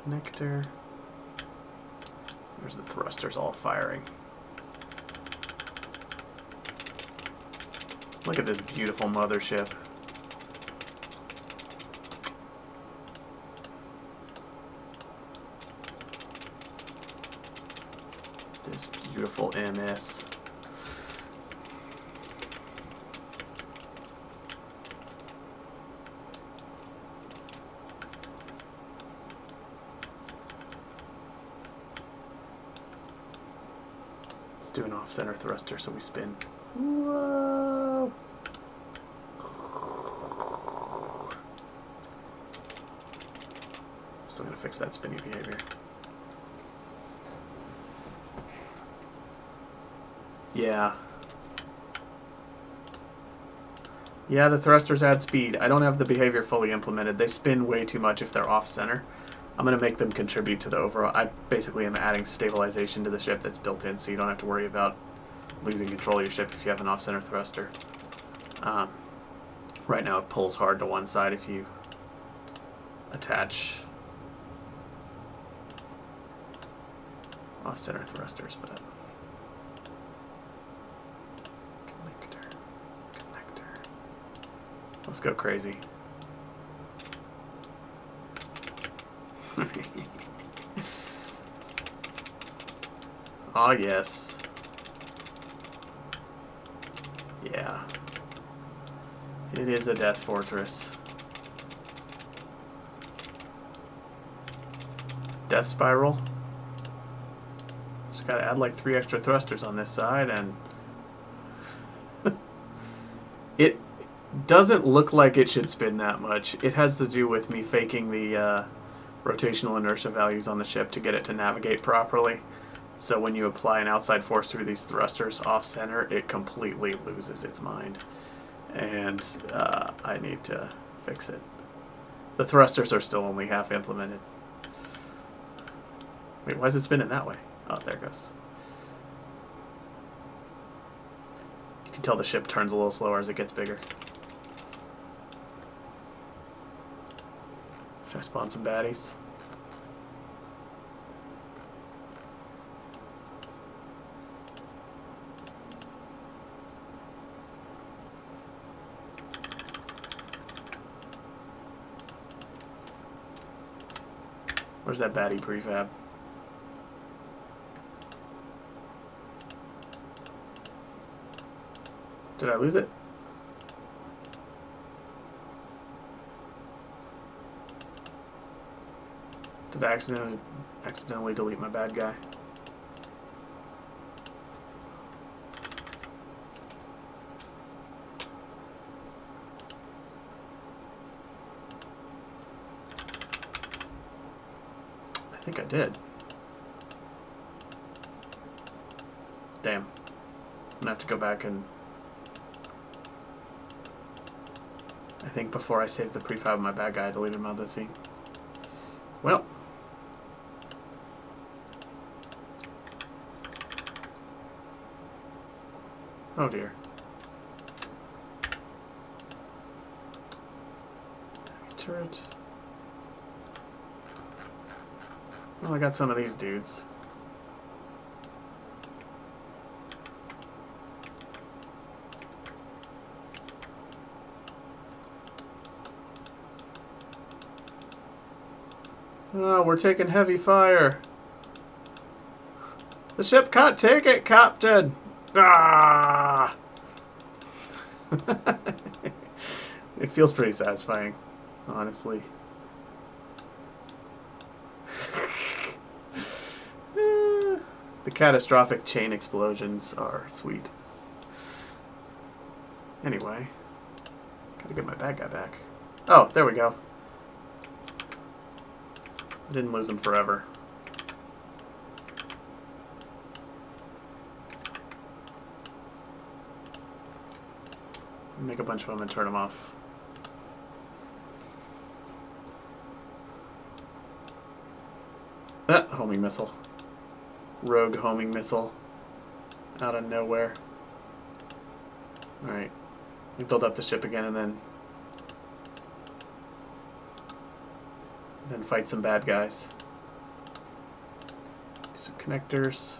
Connector. There's the thrusters all firing. Look at this beautiful mothership. This beautiful MS. Let's do an off-center thruster so we spin. Whoa! Still gonna fix that spinny behavior. Yeah. Yeah, the thrusters add speed. I don't have the behavior fully implemented. They spin way too much if they're off-center. I'm going to make them contribute to the overall... I basically am adding stabilization to the ship that's built in, so you don't have to worry about losing control of your ship if you have an off-center thruster. Right now it pulls hard to one side if you attach off-center thrusters, but... Connector. Let's go crazy. Oh, yes. Yeah. It is a death fortress. Death spiral. Just gotta add like 3 extra thrusters on this side, and it doesn't look like it should spin that much. It has to do with me faking the rotational inertia values on the ship to get it to navigate properly. So when you apply an outside force through these thrusters off-center, it completely loses its mind. And I need to fix it. The thrusters are still only half implemented. Wait, why is it spinning that way? Oh, there it goes. You can tell the ship turns a little slower as it gets bigger. Should I spawn some baddies? Where's that baddie prefab? Did I lose it? Did I accidentally delete my bad guy? I think I did. Damn. I'm gonna have to go back and... I think before I saved the prefab of my bad guy, I deleted him out of the scene. Well. Oh dear. Turret. Well, I got some of these dudes. Oh, we're taking heavy fire. The ship can't take it, Captain. Ah! It feels pretty satisfying, honestly. The catastrophic chain explosions are sweet. Anyway, gotta get my bad guy back. Oh, there we go. I didn't lose him forever. Make a bunch of them and turn them off. Homing missile. Rogue homing missile. Out of nowhere. Alright. We build up the ship again and then fight some bad guys. Do some connectors.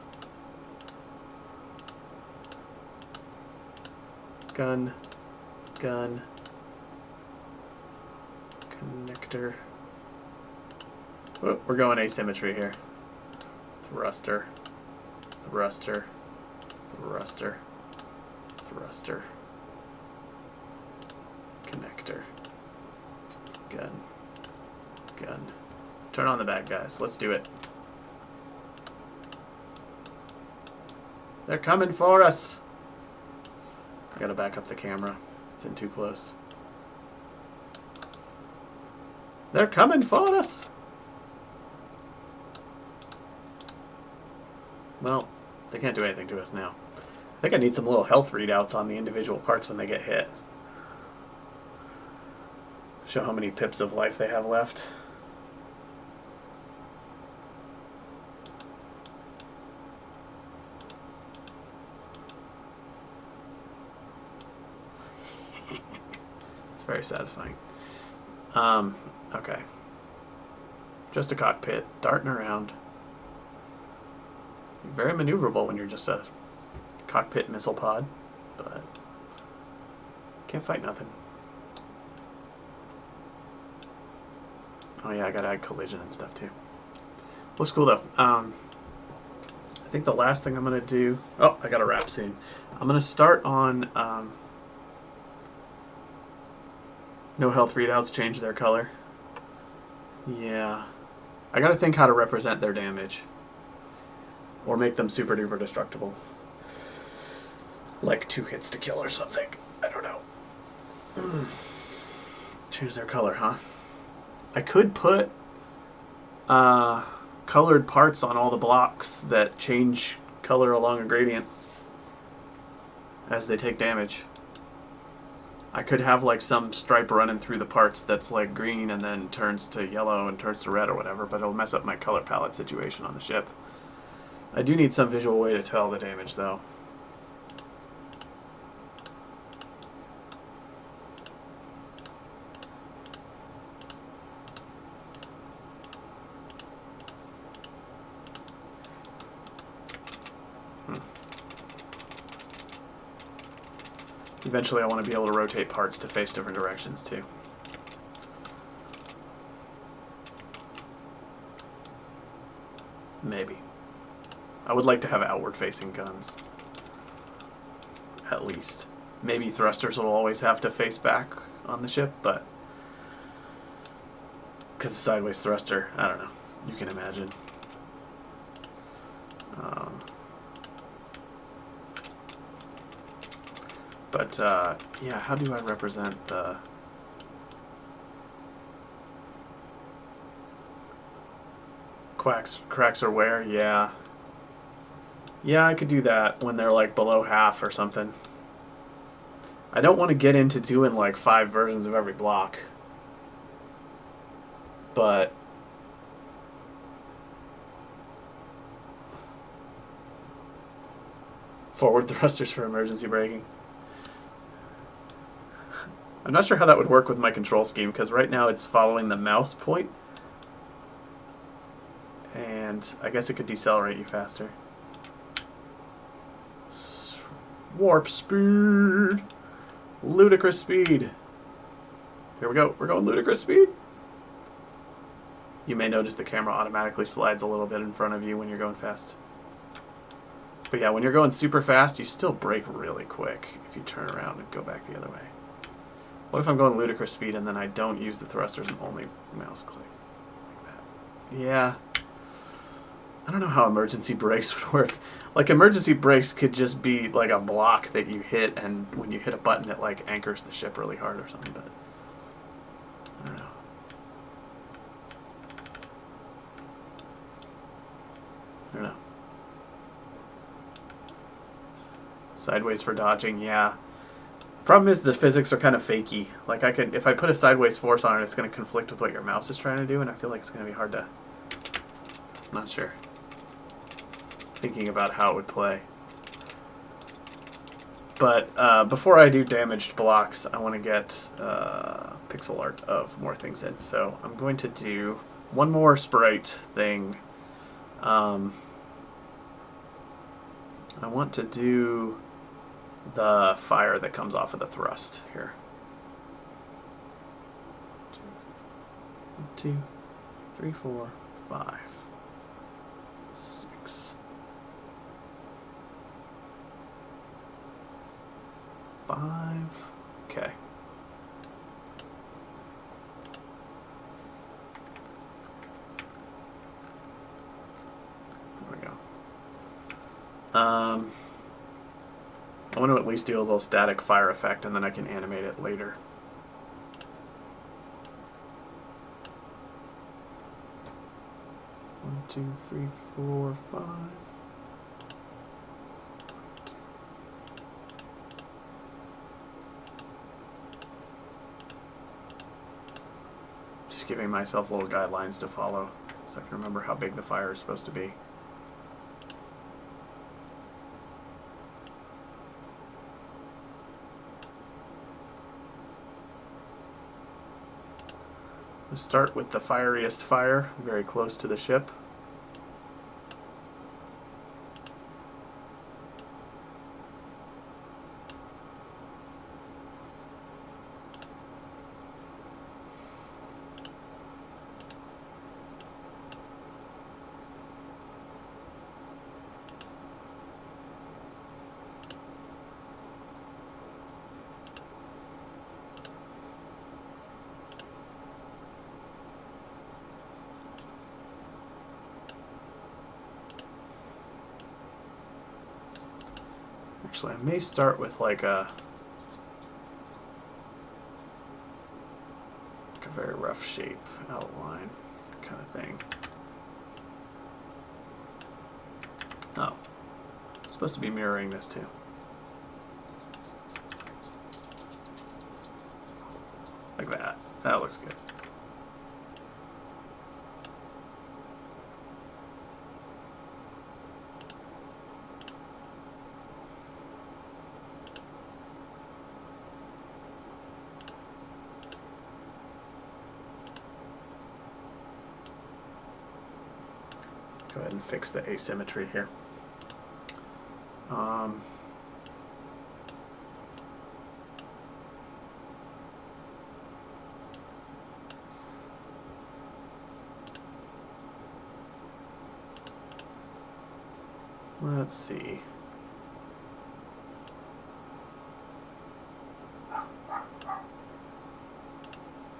Gun. Gun. Connector. Oh, we're going asymmetry here. Thruster. Thruster. Thruster. Thruster. Connector. Gun. Gun. Turn on the bad guys. Let's do it. They're coming for us. I gotta back up the camera. It's in too close. They're coming for us. Well, they can't do anything to us now. I think I need some little health readouts on the individual parts when they get hit. Show how many pips of life they have left. It's very satisfying. Okay. Just a cockpit, darting around. You're very maneuverable when you're just a cockpit missile pod, but can't fight nothing. Oh yeah, I gotta add collision and stuff too. Looks cool though. I think the last thing I'm gonna do. Oh, I gotta wrap soon. I'm gonna start on no health readouts, change their color. Yeah, I gotta think how to represent their damage. Or make them super duper destructible. Like 2 hits to kill or something. I don't know. Change their color, huh? I could put colored parts on all the blocks that change color along a gradient as they take damage. I could have like some stripe running through the parts that's like green and then turns to yellow and turns to red or whatever, but it'll mess up my color palette situation on the ship. I do need some visual way to tell the damage, though. Eventually I want to be able to rotate parts to face different directions, too. Maybe. I would like to have outward-facing guns. At least. Maybe thrusters will always have to face back on the ship, but... because sideways thruster, I don't know. You can imagine. Yeah, how do I represent the... cracks are where? Yeah. Yeah, I could do that when they're like below half or something. I don't want to get into doing like 5 versions of every block. But forward thrusters for emergency braking. I'm not sure how that would work with my control scheme, because right now it's following the mouse point. And I guess it could decelerate you faster. Warp speed! Ludicrous speed! Here we go. We're going ludicrous speed. You may notice the camera automatically slides a little bit in front of you when you're going fast. But yeah, when you're going super fast, you still brake really quick if you turn around and go back the other way. What if I'm going ludicrous speed and then I don't use the thrusters and only mouse click? Like that. Yeah. I don't know how emergency brakes would work. Like, emergency brakes could just be like a block that you hit, and when you hit a button, it like anchors the ship really hard or something, but I don't know. I don't know. Sideways for dodging, yeah. Problem is the physics are kind of fakey. Like, if I put a sideways force on it, it's going to conflict with what your mouse is trying to do, and I feel like it's going to be hard to... I'm not sure. Thinking about how it would play. But before I do damaged blocks, I want to get pixel art of more things in. So I'm going to do one more sprite thing. I want to do the fire that comes off of the thrust here. 1, 2, 3, 4, 5, 6, 5. Okay. There we go. I want to at least do a little static fire effect, and then I can animate it later. One, 2, 3, 4, 5. Just giving myself little guidelines to follow so I can remember how big the fire is supposed to be. We'll start with the fieriest fire, very close to the ship. Actually, I may start with like a very rough shape outline kind of thing. Oh, it's supposed to be mirroring this too. Like that. That looks good. Go ahead and fix the asymmetry here. Let's see.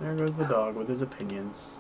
There goes the dog with his opinions.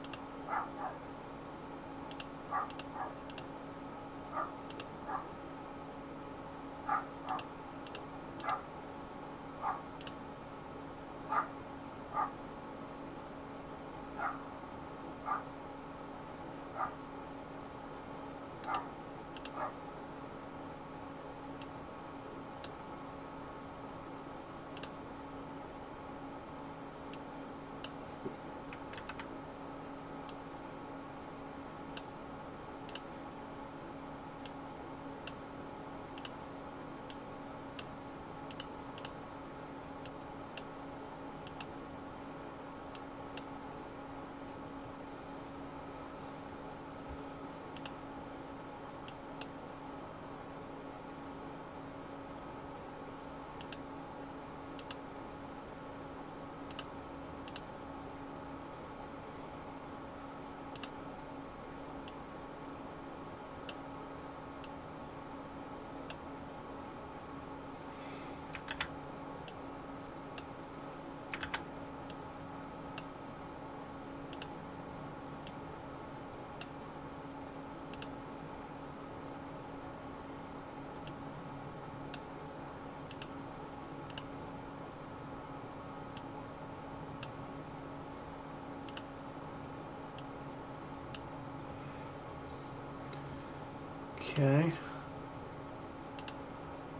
Okay.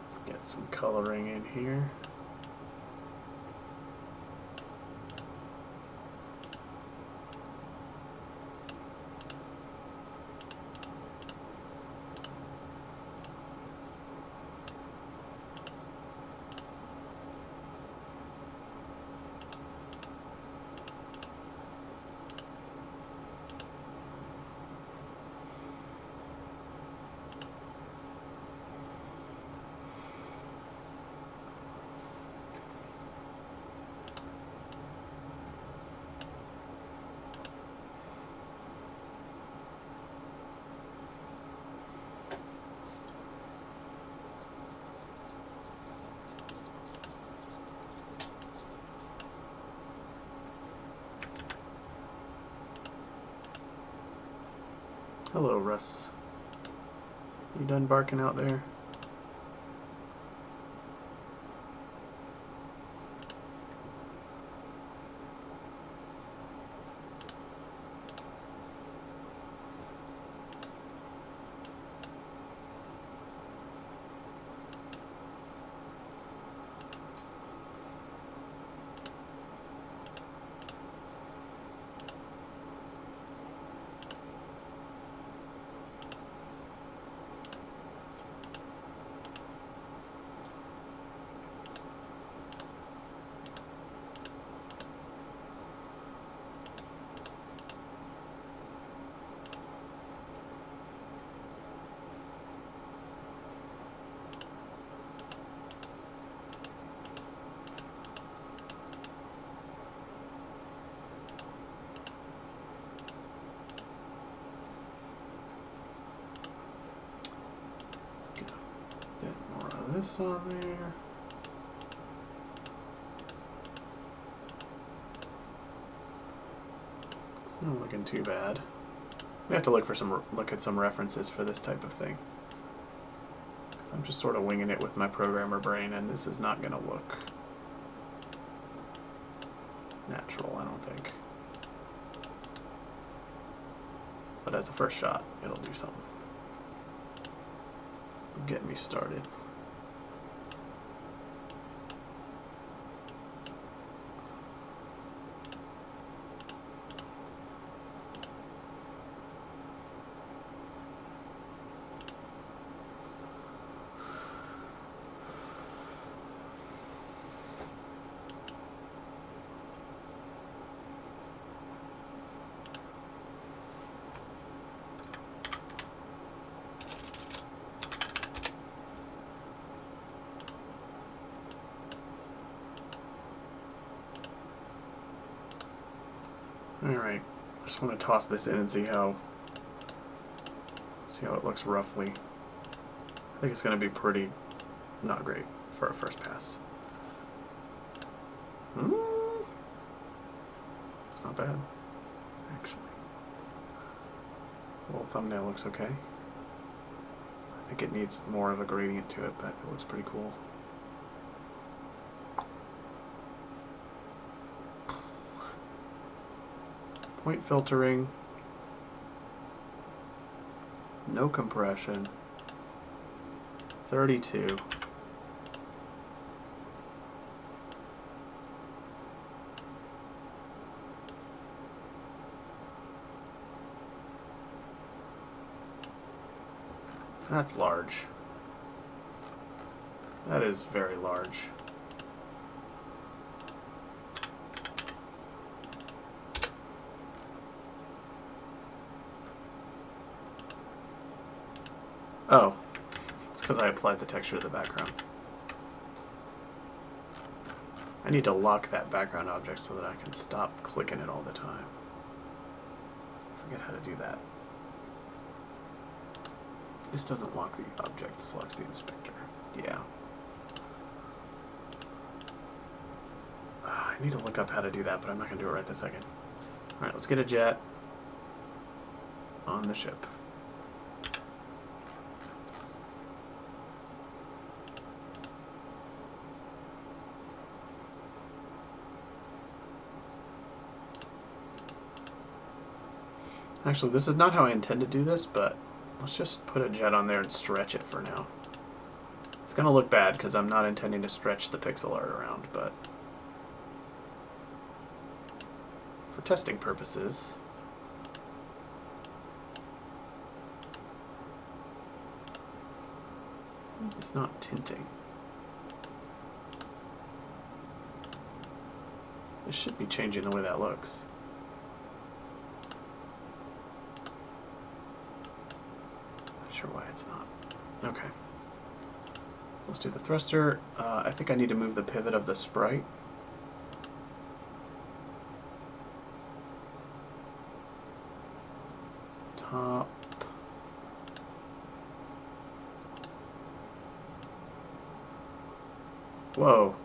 Let's get some coloring in here. Hello, Russ. You done barking out there? This on there. It's not looking too bad. We have to look at some references for this type of thing. Because I'm just sort of winging it with my programmer brain, and this is not going to look natural, I don't think. But as a first shot, it'll do something. Get me started. Alright, just want to toss this in and see how it looks roughly. I think it's going to be pretty not great for a first pass. It's not bad, actually. The little thumbnail looks okay. I think it needs more of a gradient to it, but it looks pretty cool. Point filtering, no compression, 32. That's large. That is very large. Oh, it's because I applied the texture to the background. I need to lock that background object so that I can stop clicking it all the time. I forget how to do that. This doesn't lock the object, this locks the inspector. Yeah. I need to look up how to do that, but I'm not going to do it right this second. Alright, let's get a jet on the ship. Actually, this is not how I intend to do this, but Let's just put a jet on there and stretch it for now. It's going to look bad because I'm not intending to stretch the pixel art around, but for testing purposes, why is this not tinting? This should be changing the way that looks. Not sure why it's not. Okay. So let's do the thruster. I think I need to move the pivot of the sprite. Top. Whoa.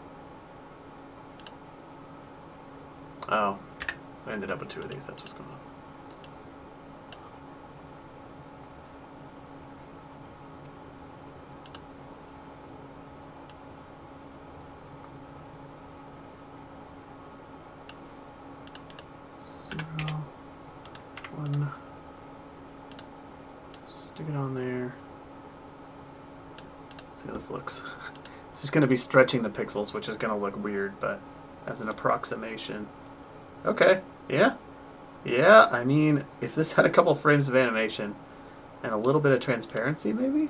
Oh, I ended up with two of these. That's what's going on. Zero, one. Stick it on there. See how this looks. This is going to be stretching the pixels, which is going to look weird, but as an approximation. Okay, yeah. Yeah, I mean, if this had a couple frames of animation and a little bit of transparency, maybe?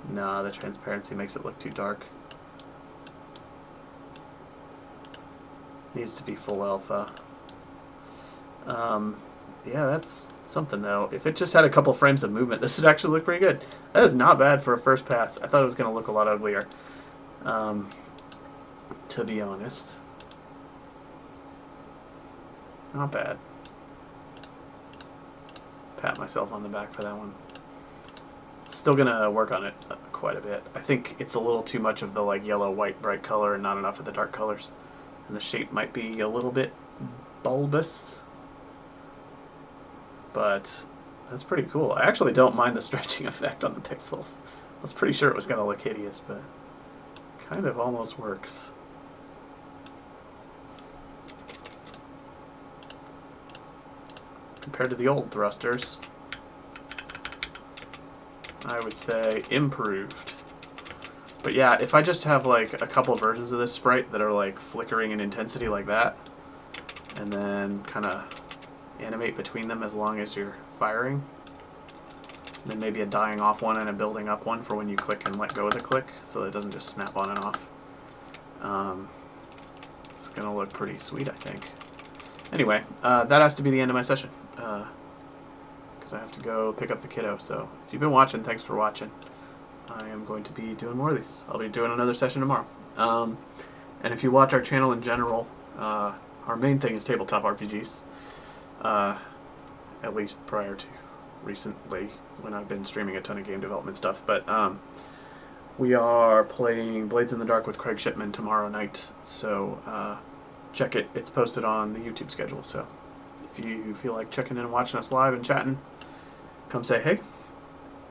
Nah, the transparency makes it look too dark. Needs to be full alpha. Yeah, that's something, though. If it just had a couple frames of movement, this would actually look pretty good. That is not bad for a first pass. I thought it was going to look a lot uglier, to be honest. Not bad. Pat myself on the back for that one. Still gonna work on it quite a bit. I think it's a little too much of the like yellow, white, bright color and not enough of the dark colors. And the shape might be a little bit bulbous. But that's pretty cool. I actually don't mind the stretching effect on the pixels. I was pretty sure it was gonna look hideous, but kind of almost works. Compared to the old thrusters, I would say improved. But yeah, if I just have like a couple versions of this sprite that are like flickering in intensity like that, and then kind of animate between them as long as you're firing, and then maybe a dying off one and a building up one for when you click and let go of the click, so it doesn't just snap on and off. It's gonna look pretty sweet, I think. Anyway, that has to be the end of my session, because I have to go pick up the kiddo. So if you've been watching, thanks for watching. I am going to be doing more of these. I'll be doing another session tomorrow. And if you watch our channel in general, our main thing is tabletop RPGs, at least prior to recently when I've been streaming a ton of game development stuff. But we are playing Blades in the Dark with Craig Shipman tomorrow night, so check it. It's posted on the YouTube schedule, so if you feel like checking in and watching us live and chatting, come say hey.